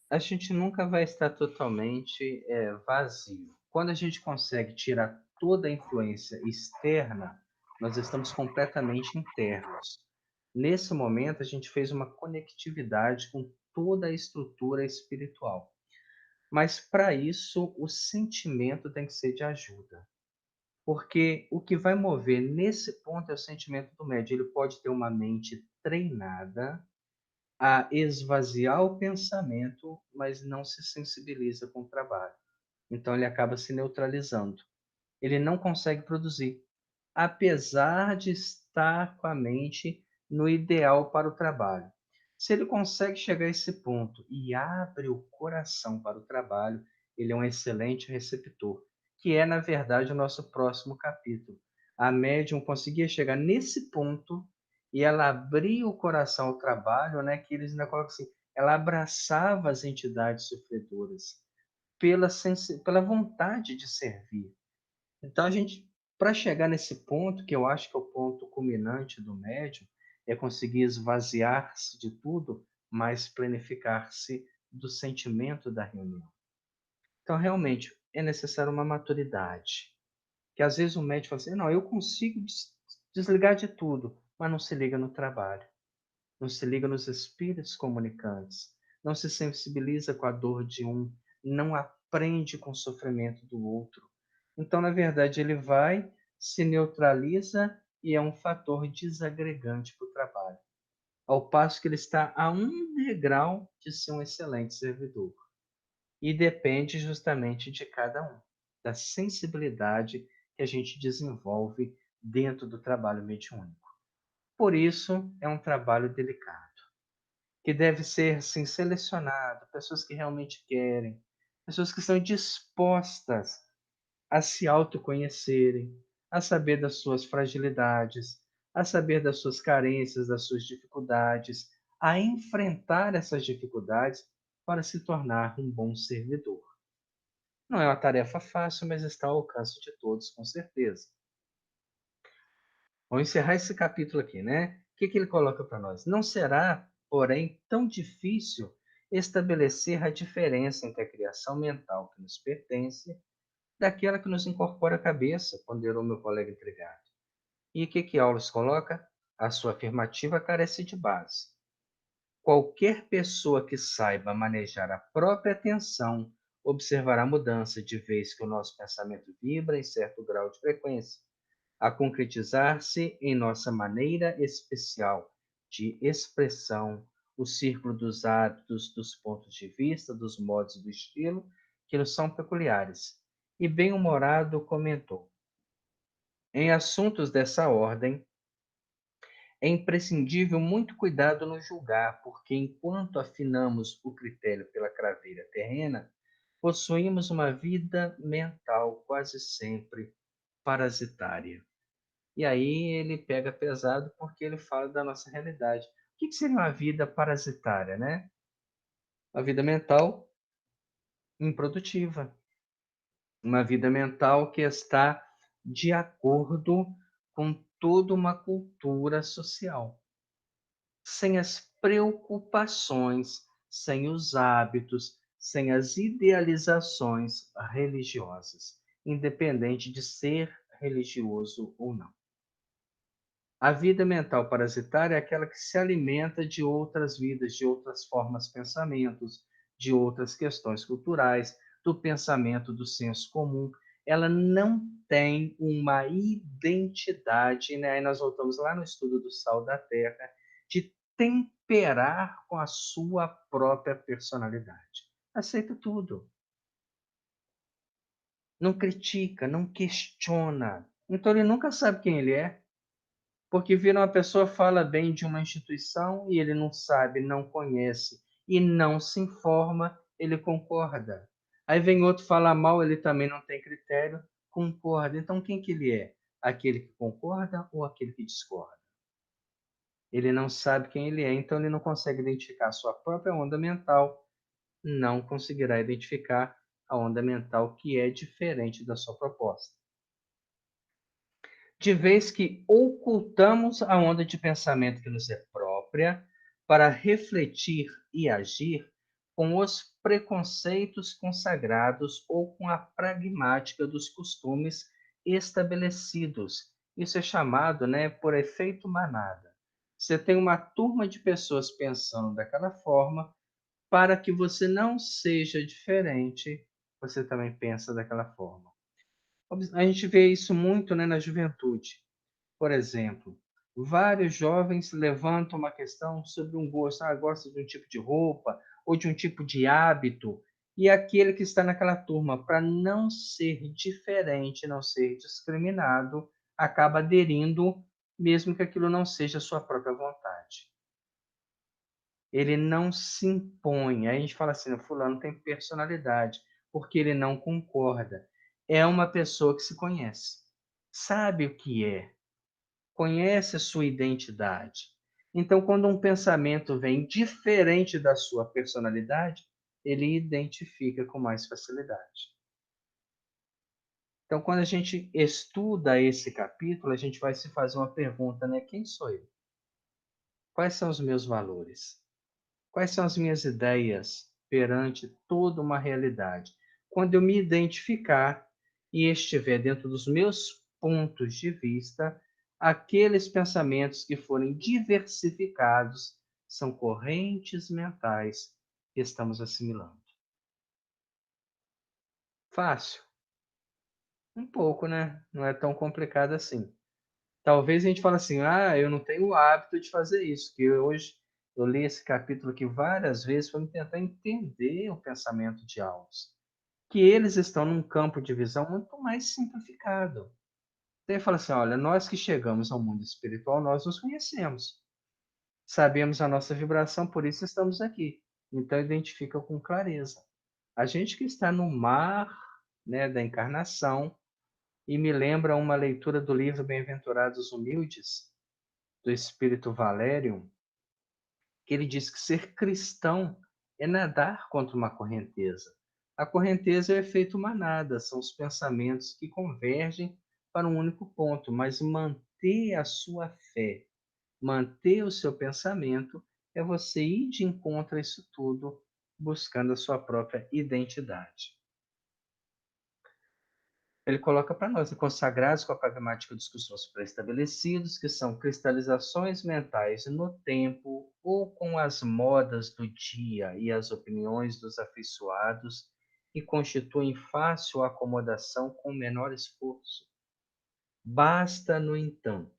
A: A gente nunca vai estar totalmente vazio. Quando a gente consegue tirar toda a influência externa, nós estamos completamente internos. Nesse momento, a gente fez uma conectividade com toda a estrutura espiritual. Mas para isso, o sentimento tem que ser de ajuda. Porque o que vai mover nesse ponto é o sentimento do médium. Ele pode ter uma mente treinada a esvaziar o pensamento, mas não se sensibiliza com o trabalho. Então ele acaba se neutralizando. Ele não consegue produzir, apesar de estar com a mente no ideal para o trabalho. Se ele consegue chegar a esse ponto e abre o coração para o trabalho, ele é um excelente receptor, que é, na verdade, o nosso próximo capítulo. A médium conseguia chegar nesse ponto e ela abria o coração ao trabalho, né, que eles ainda colocam assim, ela abraçava as entidades sofredoras pela vontade de servir. Então, a gente, para chegar nesse ponto, que eu acho que é o ponto culminante do médium, é conseguir esvaziar-se de tudo, mas planificar-se do sentimento da reunião. Então, realmente, é necessário uma maturidade. Que às vezes o médium fala assim, não, eu consigo desligar de tudo, mas não se liga no trabalho, não se liga nos espíritos comunicantes, não se sensibiliza com a dor de um, não aprende com o sofrimento do outro. Então, na verdade, ele vai, se neutraliza e é um fator desagregante para o trabalho. Ao passo que ele está a um degrau de ser um excelente servidor. E depende justamente de cada um, da sensibilidade que a gente desenvolve dentro do trabalho mediúnico. Por isso, é um trabalho delicado, que deve ser assim, selecionado, pessoas que realmente querem, pessoas que estão dispostas a se autoconhecerem, a saber das suas fragilidades, a saber das suas carências, das suas dificuldades, a enfrentar essas dificuldades para se tornar um bom servidor. Não é uma tarefa fácil, mas está ao alcance de todos, com certeza. Vamos encerrar esse capítulo aqui, né? O que ele coloca para nós? Não será, porém, tão difícil estabelecer a diferença entre a criação mental que nos pertence daquela que nos incorpora a cabeça, ponderou meu colega entregado. E o que Aulos coloca? A sua afirmativa carece de base. Qualquer pessoa que saiba manejar a própria atenção observará a mudança de vez que o nosso pensamento vibra em certo grau de frequência, a concretizar-se em nossa maneira especial de expressão, o círculo dos hábitos, dos pontos de vista, dos modos e do estilo que nos são peculiares. E bem-humorado comentou: em assuntos dessa ordem, é imprescindível muito cuidado no julgar, porque enquanto afinamos o critério pela craveira terrena, possuímos uma vida mental quase sempre parasitária. E aí ele pega pesado porque ele fala da nossa realidade. O que seria uma vida parasitária, né? Uma vida mental improdutiva. Uma vida mental que está de acordo com toda uma cultura social. Sem as preocupações, sem os hábitos, sem as idealizações religiosas, independente de ser religioso ou não. A vida mental parasitária é aquela que se alimenta de outras vidas, de outras formas de pensamentos, de outras questões culturais, do pensamento do senso comum. Ela não tem uma identidade, né? Aí nós voltamos lá no estudo do sal da terra, de temperar com a sua própria personalidade. Aceita tudo. Não critica, não questiona. Então ele nunca sabe quem ele é. Porque vira uma pessoa fala bem de uma instituição e ele não sabe, não conhece e não se informa, ele concorda. Aí vem outro falar mal, ele também não tem critério, concorda. Então quem que ele é? Aquele que concorda ou aquele que discorda? Ele não sabe quem ele é, então ele não consegue identificar a sua própria onda mental, não conseguirá identificar a onda mental que é diferente da sua proposta. De vez que ocultamos a onda de pensamento que nos é própria para refletir e agir com os preconceitos consagrados ou com a pragmática dos costumes estabelecidos. Isso é chamado, por efeito manada. Você tem uma turma de pessoas pensando daquela forma, para que você não seja diferente, você também pensa daquela forma. A gente vê isso muito, na juventude. Por exemplo, vários jovens levantam uma questão sobre um gosto. Gosta de um tipo de roupa ou de um tipo de hábito. E aquele que está naquela turma, para não ser diferente, não ser discriminado, acaba aderindo, mesmo que aquilo não seja a sua própria vontade. Ele não se impõe. Aí a gente fala assim, o fulano tem personalidade, porque ele não concorda. É uma pessoa que se conhece, sabe o que é, conhece a sua identidade. Então, quando um pensamento vem diferente da sua personalidade, ele identifica com mais facilidade. Então, quando a gente estuda esse capítulo, a gente vai se fazer uma pergunta, Quem sou eu? Quais são os meus valores? Quais são as minhas ideias perante toda uma realidade? Quando eu me identificar e estiver dentro dos meus pontos de vista, aqueles pensamentos que forem diversificados são correntes mentais que estamos assimilando. Fácil? Um pouco, né? Não é tão complicado assim. Talvez a gente fale assim, eu não tenho o hábito de fazer isso, que hoje eu li esse capítulo aqui várias vezes para tentar entender o pensamento de alguns, que eles estão num campo de visão muito mais simplificado. Então ele fala assim, olha, nós que chegamos ao mundo espiritual, nós nos conhecemos. Sabemos a nossa vibração, por isso estamos aqui. Então identifica com clareza. A gente que está no mar, da encarnação, e me lembra uma leitura do livro Bem-aventurados Humildes, do Espírito Valério, que ele diz que ser cristão é nadar contra uma correnteza. A correnteza é o efeito manada, são os pensamentos que convergem para um único ponto, mas manter a sua fé, manter o seu pensamento, é você ir de encontro a isso tudo, buscando a sua própria identidade. Ele coloca para nós, consagrados com a pragmática dos costumes pré-estabelecidos, que são cristalizações mentais no tempo ou com as modas do dia e as opiniões dos afeiçoados, e constituem fácil acomodação com menor esforço. Basta, no entanto,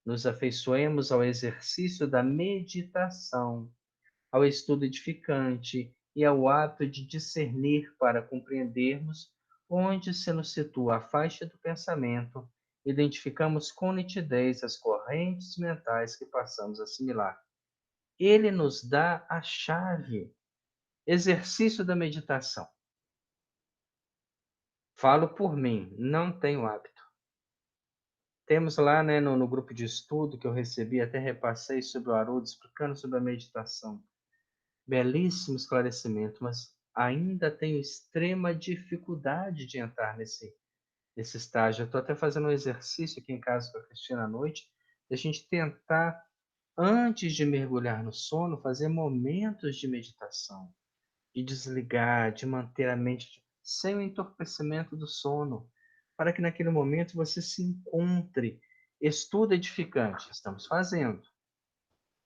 A: nos afeiçoemos ao exercício da meditação, ao estudo edificante e ao hábito de discernir para compreendermos onde se nos situa a faixa do pensamento, identificamos com nitidez as correntes mentais que passamos a assimilar. Ele nos dá a chave. Exercício da meditação. Falo por mim, não tenho hábito. Temos lá, no grupo de estudo que eu recebi, até repassei sobre o Haroldo, explicando sobre a meditação. Belíssimo esclarecimento, mas ainda tenho extrema dificuldade de entrar nesse estágio. Eu estou até fazendo um exercício aqui em casa com a Cristina à noite, de a gente tentar, antes de mergulhar no sono, fazer momentos de meditação, de desligar, de manter a mente sem o entorpecimento do sono, para que naquele momento você se encontre. Estudo edificante, estamos fazendo.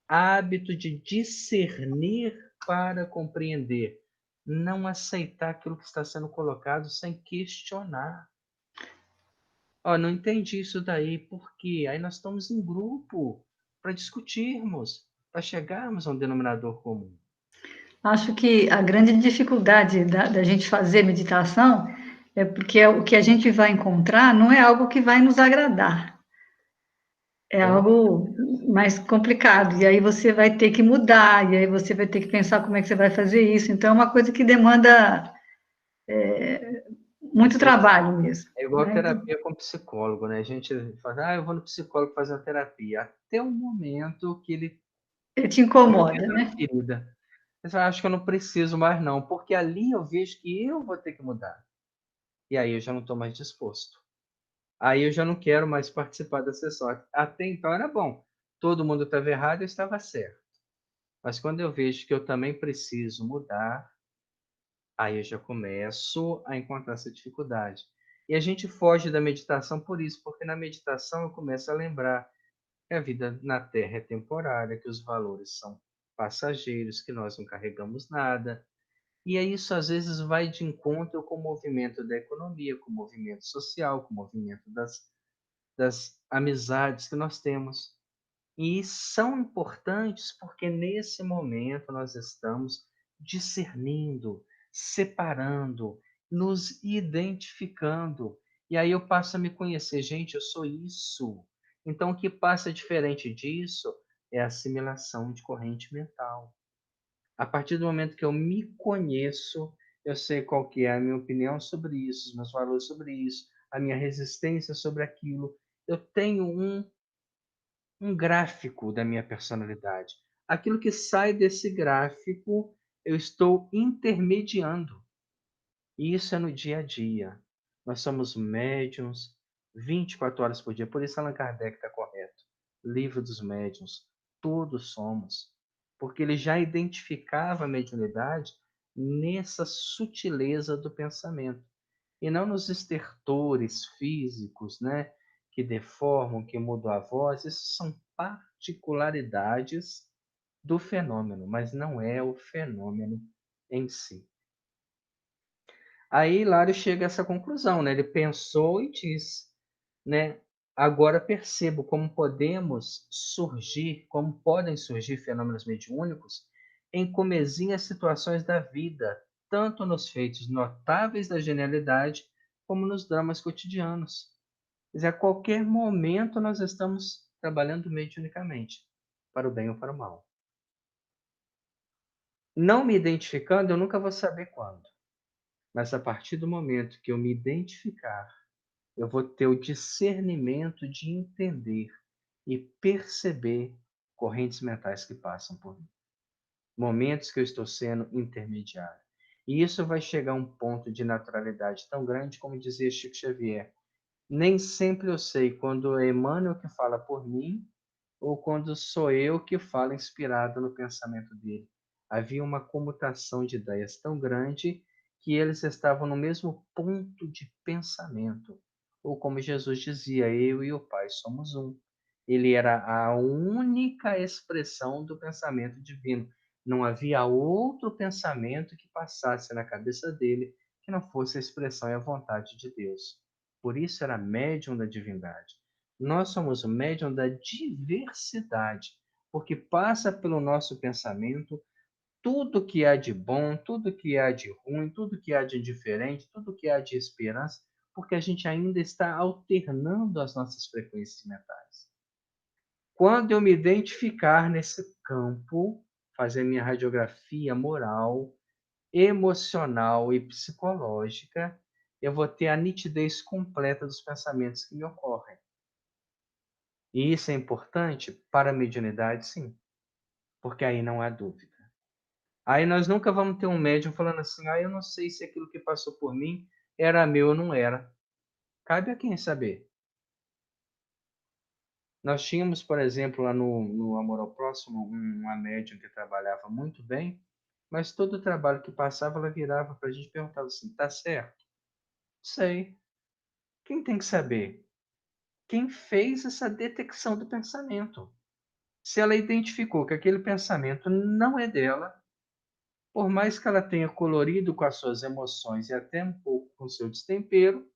A: Hábito de discernir para compreender, não aceitar aquilo que está sendo colocado sem questionar. Não entendi isso daí, por quê? Aí nós estamos em grupo para discutirmos, para chegarmos a um denominador comum.
B: Acho que a grande dificuldade da gente fazer meditação é porque o que a gente vai encontrar não é algo que vai nos agradar. é algo mais complicado, e aí você vai ter que mudar, e aí você vai ter que pensar como é que você vai fazer isso. Então, é uma coisa que demanda muito trabalho mesmo,
A: É igual
B: né?
A: terapia com psicólogo, né? A gente fala, eu vou no psicólogo fazer uma terapia. Até o momento que ele
B: Ele te
A: toca
B: incomoda,
A: na
B: né?
A: ferida. Mas eu acho que eu não preciso mais, não, porque ali eu vejo que eu vou ter que mudar. E aí eu já não estou mais disposto. Aí eu já não quero mais participar da sessão. Até então era bom. Todo mundo estava errado, eu estava certo. Mas quando eu vejo que eu também preciso mudar, aí eu já começo a encontrar essa dificuldade. E a gente foge da meditação por isso, porque na meditação eu começo a lembrar que a vida na Terra é temporária, que os valores são passageiros, que nós não carregamos nada. E aí isso às vezes vai de encontro com o movimento da economia, com o movimento social, com o movimento das amizades que nós temos. E são importantes porque nesse momento nós estamos discernindo, separando, nos identificando. E aí eu passo a me conhecer, gente, eu sou isso. Então o que passa diferente disso é a assimilação de corrente mental. A partir do momento que eu me conheço, eu sei qual que é a minha opinião sobre isso, os meus valores sobre isso, a minha resistência sobre aquilo. Eu tenho um gráfico da minha personalidade. Aquilo que sai desse gráfico, eu estou intermediando. E isso é no dia a dia. Nós somos médiums 24 horas por dia. Por isso Allan Kardec está correto. Livro dos médiuns. Todos somos. Porque ele já identificava a mediunidade nessa sutileza do pensamento. E não nos estertores físicos, né? Que deformam, que mudam a voz. Isso são particularidades do fenômeno, mas não é o fenômeno em si. Aí Hilário chega a essa conclusão, né? Ele pensou e diz, né? Agora percebo como podemos surgir, como podem surgir fenômenos mediúnicos em comezinhas situações da vida, tanto nos feitos notáveis da genialidade, como nos dramas cotidianos. Quer dizer, a qualquer momento nós estamos trabalhando mediunicamente, para o bem ou para o mal. Não me identificando, eu nunca vou saber quando. Mas a partir do momento que eu me identificar, eu vou ter o discernimento de entender e perceber correntes mentais que passam por mim. Momentos que eu estou sendo intermediário. E isso vai chegar a um ponto de naturalidade tão grande, como dizia Chico Xavier. Nem sempre eu sei quando é Emmanuel que fala por mim ou quando sou eu que falo inspirado no pensamento dele. Havia uma comutação de ideias tão grande que eles estavam no mesmo ponto de pensamento. Ou como Jesus dizia, eu e o Pai somos um. Ele era a única expressão do pensamento divino. Não havia outro pensamento que passasse na cabeça dele que não fosse a expressão e a vontade de Deus. Por isso era médium da divindade. Nós somos o médium da diversidade, porque passa pelo nosso pensamento tudo que há de bom, tudo que há de ruim, tudo que há de indiferente, tudo que há de esperança, porque a gente ainda está alternando as nossas frequências mentais. Quando eu me identificar nesse campo, fazer minha radiografia moral, emocional e psicológica, eu vou ter a nitidez completa dos pensamentos que me ocorrem. E isso é importante para a mediunidade, sim, porque aí não há dúvida. Aí nós nunca vamos ter um médium falando assim, eu não sei se aquilo que passou por mim era meu ou não era. Cabe a quem saber. Nós tínhamos, por exemplo, lá no Amor ao Próximo, uma médium que trabalhava muito bem, mas todo o trabalho que passava, ela virava para a gente e perguntava assim, tá certo? Sei. Quem tem que saber? Quem fez essa detecção do pensamento? Se ela identificou que aquele pensamento não é dela, por mais que ela tenha colorido com as suas emoções e até um pouco com o seu destempero,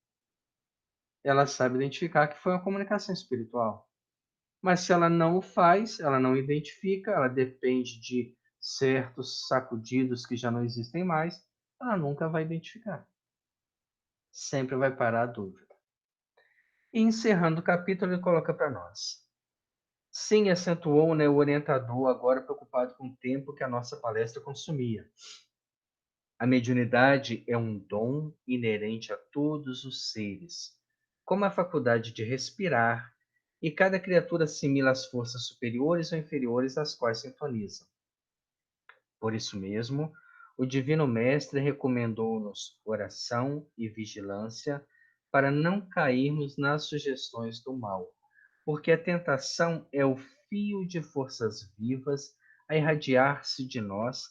A: ela sabe identificar que foi uma comunicação espiritual. Mas se ela não o faz, ela não identifica, ela depende de certos sacudidos que já não existem mais, ela nunca vai identificar. Sempre vai parar a dúvida. E encerrando o capítulo, ele coloca para nós: Sim, acentuou, né, o orientador, agora preocupado com o tempo que a nossa palestra consumia. A mediunidade é um dom inerente a todos os seres, como a faculdade de respirar, e cada criatura assimila as forças superiores ou inferiores às quais sintoniza. Por isso mesmo, o Divino Mestre recomendou-nos oração e vigilância para não cairmos nas sugestões do mal, porque a tentação é o fio de forças vivas a irradiar-se de nós,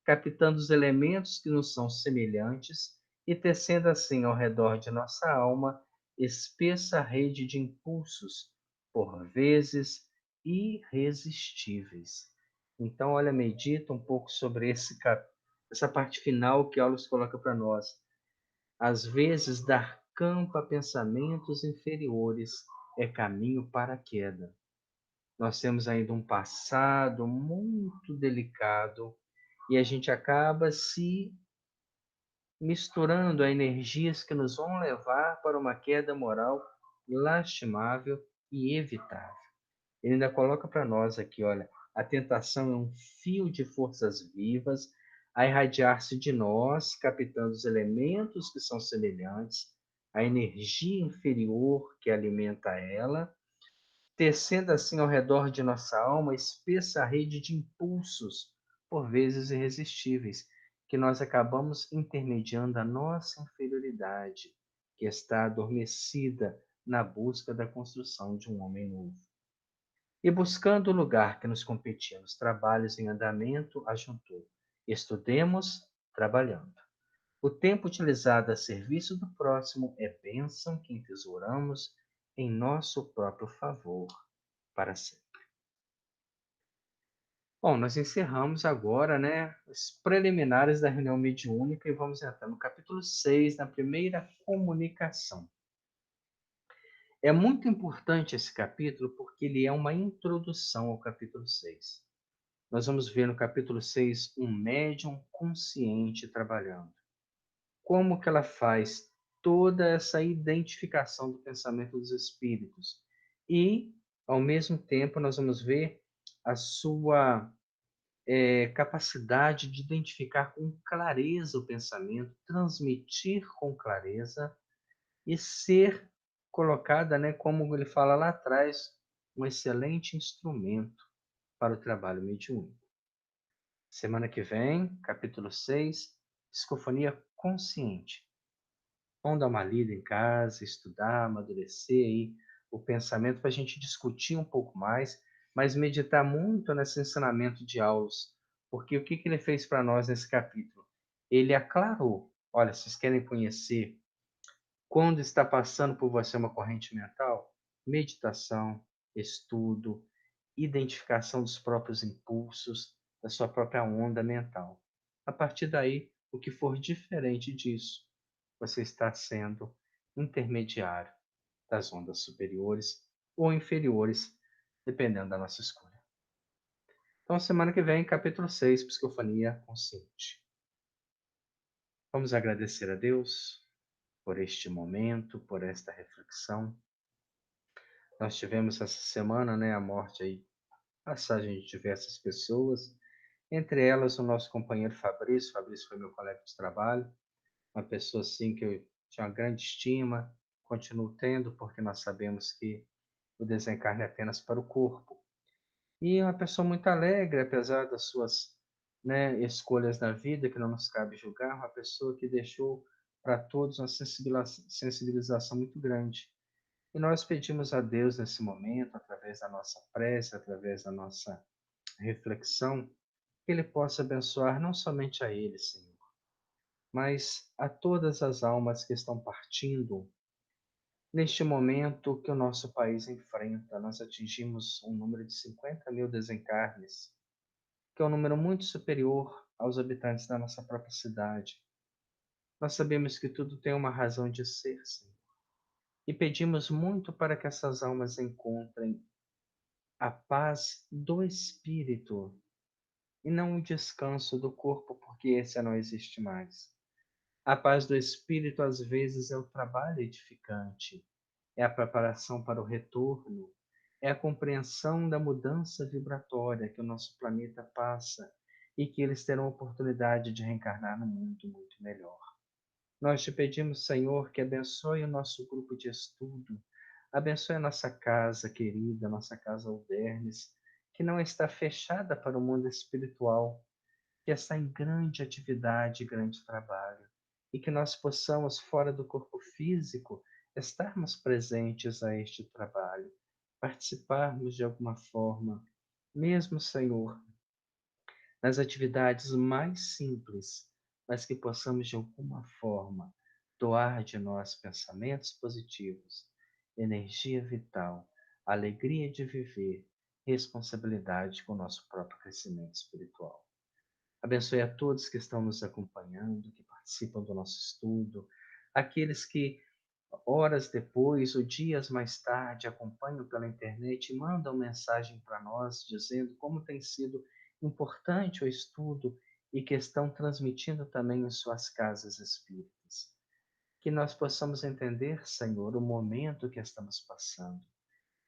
A: captando os elementos que nos são semelhantes e tecendo assim ao redor de nossa alma espessa rede de impulsos, por vezes irresistíveis. Então, olha, medita um pouco sobre essa parte final que Aulos coloca para nós. Às vezes, dar campo a pensamentos inferiores é caminho para a queda. Nós temos ainda um passado muito delicado e a gente acaba se misturando a energias que nos vão levar para uma queda moral lastimável e evitável. Ele ainda coloca para nós aqui, olha, a tentação é um fio de forças vivas a irradiar-se de nós, captando os elementos que são semelhantes, a energia inferior que alimenta ela, tecendo assim ao redor de nossa alma espessa rede de impulsos, por vezes irresistíveis, que nós acabamos intermediando a nossa inferioridade, que está adormecida na busca da construção de um homem novo. E buscando o lugar que nos competia nos trabalhos em andamento, ajuntou: estudemos trabalhando. O tempo utilizado a serviço do próximo é bênção que entesouramos em nosso próprio favor para sempre. Bom, nós encerramos agora, né, os preliminares da reunião mediúnica e vamos entrar no capítulo 6, na primeira comunicação. É muito importante esse capítulo porque ele é uma introdução ao capítulo 6. Nós vamos ver no capítulo 6 um médium consciente trabalhando. Como que ela faz toda essa identificação do pensamento dos espíritos. E, ao mesmo tempo, nós vamos ver a sua capacidade de identificar com clareza o pensamento, transmitir com clareza e ser colocada, né, como ele fala lá atrás, um excelente instrumento para o trabalho mediúnico. Semana que vem, capítulo 6, psicofonia consciente. Vamos dar uma lida em casa, estudar, amadurecer aí o pensamento para a gente discutir um pouco mais, mas meditar muito nesse ensinamento de Aulos, porque o que ele fez para nós nesse capítulo? Ele aclarou, olha, vocês querem conhecer quando está passando por você uma corrente mental? Meditação, estudo, identificação dos próprios impulsos, da sua própria onda mental. A partir daí, o que for diferente disso, você está sendo intermediário das ondas superiores ou inferiores, dependendo da nossa escolha. Então, semana que vem, capítulo 6, Psicofonia Consciente. Vamos agradecer a Deus por este momento, por esta reflexão. Nós tivemos essa semana, né, a morte aí, passagem de diversas pessoas, entre elas o nosso companheiro Fabrício. Fabrício foi meu colega de trabalho, uma pessoa assim que eu tinha uma grande estima, continuo tendo, porque nós sabemos que o desencarne é apenas para o corpo. E uma pessoa muito alegre, apesar das suas, né, escolhas na vida, que não nos cabe julgar, uma pessoa que deixou para todos uma sensibilização muito grande. E nós pedimos a Deus nesse momento, através da nossa prece, através da nossa reflexão, que Ele possa abençoar não somente a Ele, Senhor, mas a todas as almas que estão partindo neste momento que o nosso país enfrenta. Nós atingimos um número de 50 mil desencarnes, que é um número muito superior aos habitantes da nossa própria cidade. Nós sabemos que tudo tem uma razão de ser, Senhor, e pedimos muito para que essas almas encontrem a paz do espírito e não o descanso do corpo, porque esse não existe mais. A paz do espírito, às vezes, é o trabalho edificante, é a preparação para o retorno, é a compreensão da mudança vibratória que o nosso planeta passa e que eles terão a oportunidade de reencarnar num mundo muito melhor. Nós te pedimos, Senhor, que abençoe o nosso grupo de estudo, abençoe a nossa casa querida, a nossa casa Aldernes, que não está fechada para o mundo espiritual, que está em grande atividade, grande trabalho, e que nós possamos, fora do corpo físico, estarmos presentes a este trabalho, participarmos de alguma forma, mesmo, Senhor, nas atividades mais simples, mas que possamos de alguma forma doar de nós pensamentos positivos, energia vital, alegria de viver, responsabilidade com o nosso próprio crescimento espiritual. Abençoe a todos que estão nos acompanhando, que participam do nosso estudo, aqueles que horas depois ou dias mais tarde acompanham pela internet e mandam mensagem para nós dizendo como tem sido importante o estudo e que estão transmitindo também em suas casas espíritas. Que nós possamos entender, Senhor, o momento que estamos passando.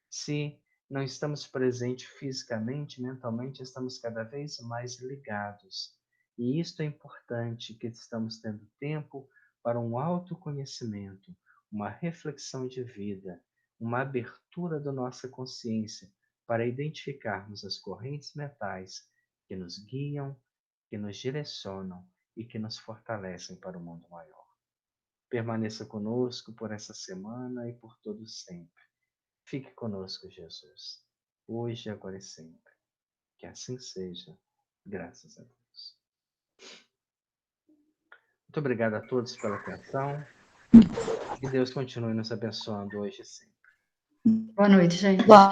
A: Se não estamos presentes fisicamente, mentalmente, estamos cada vez mais ligados. E isto é importante, que estamos tendo tempo para um autoconhecimento, uma reflexão de vida, uma abertura da nossa consciência para identificarmos as correntes mentais que nos guiam, que nos direcionam e que nos fortalecem para o mundo maior. Permaneça conosco por essa semana e por todo sempre. Fique conosco, Jesus, hoje, agora e sempre. Que assim seja, graças a Deus. Muito obrigado a todos pela atenção. Que Deus continue nos abençoando hoje e sempre.
B: Boa noite, gente.
E: Boa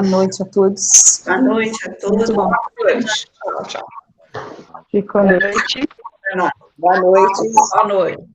B: noite
E: a todos.
D: Boa noite a todos.
E: Muito bom.
D: Tchau, tchau.
E: Boa noite.
C: Boa noite.
D: Boa noite.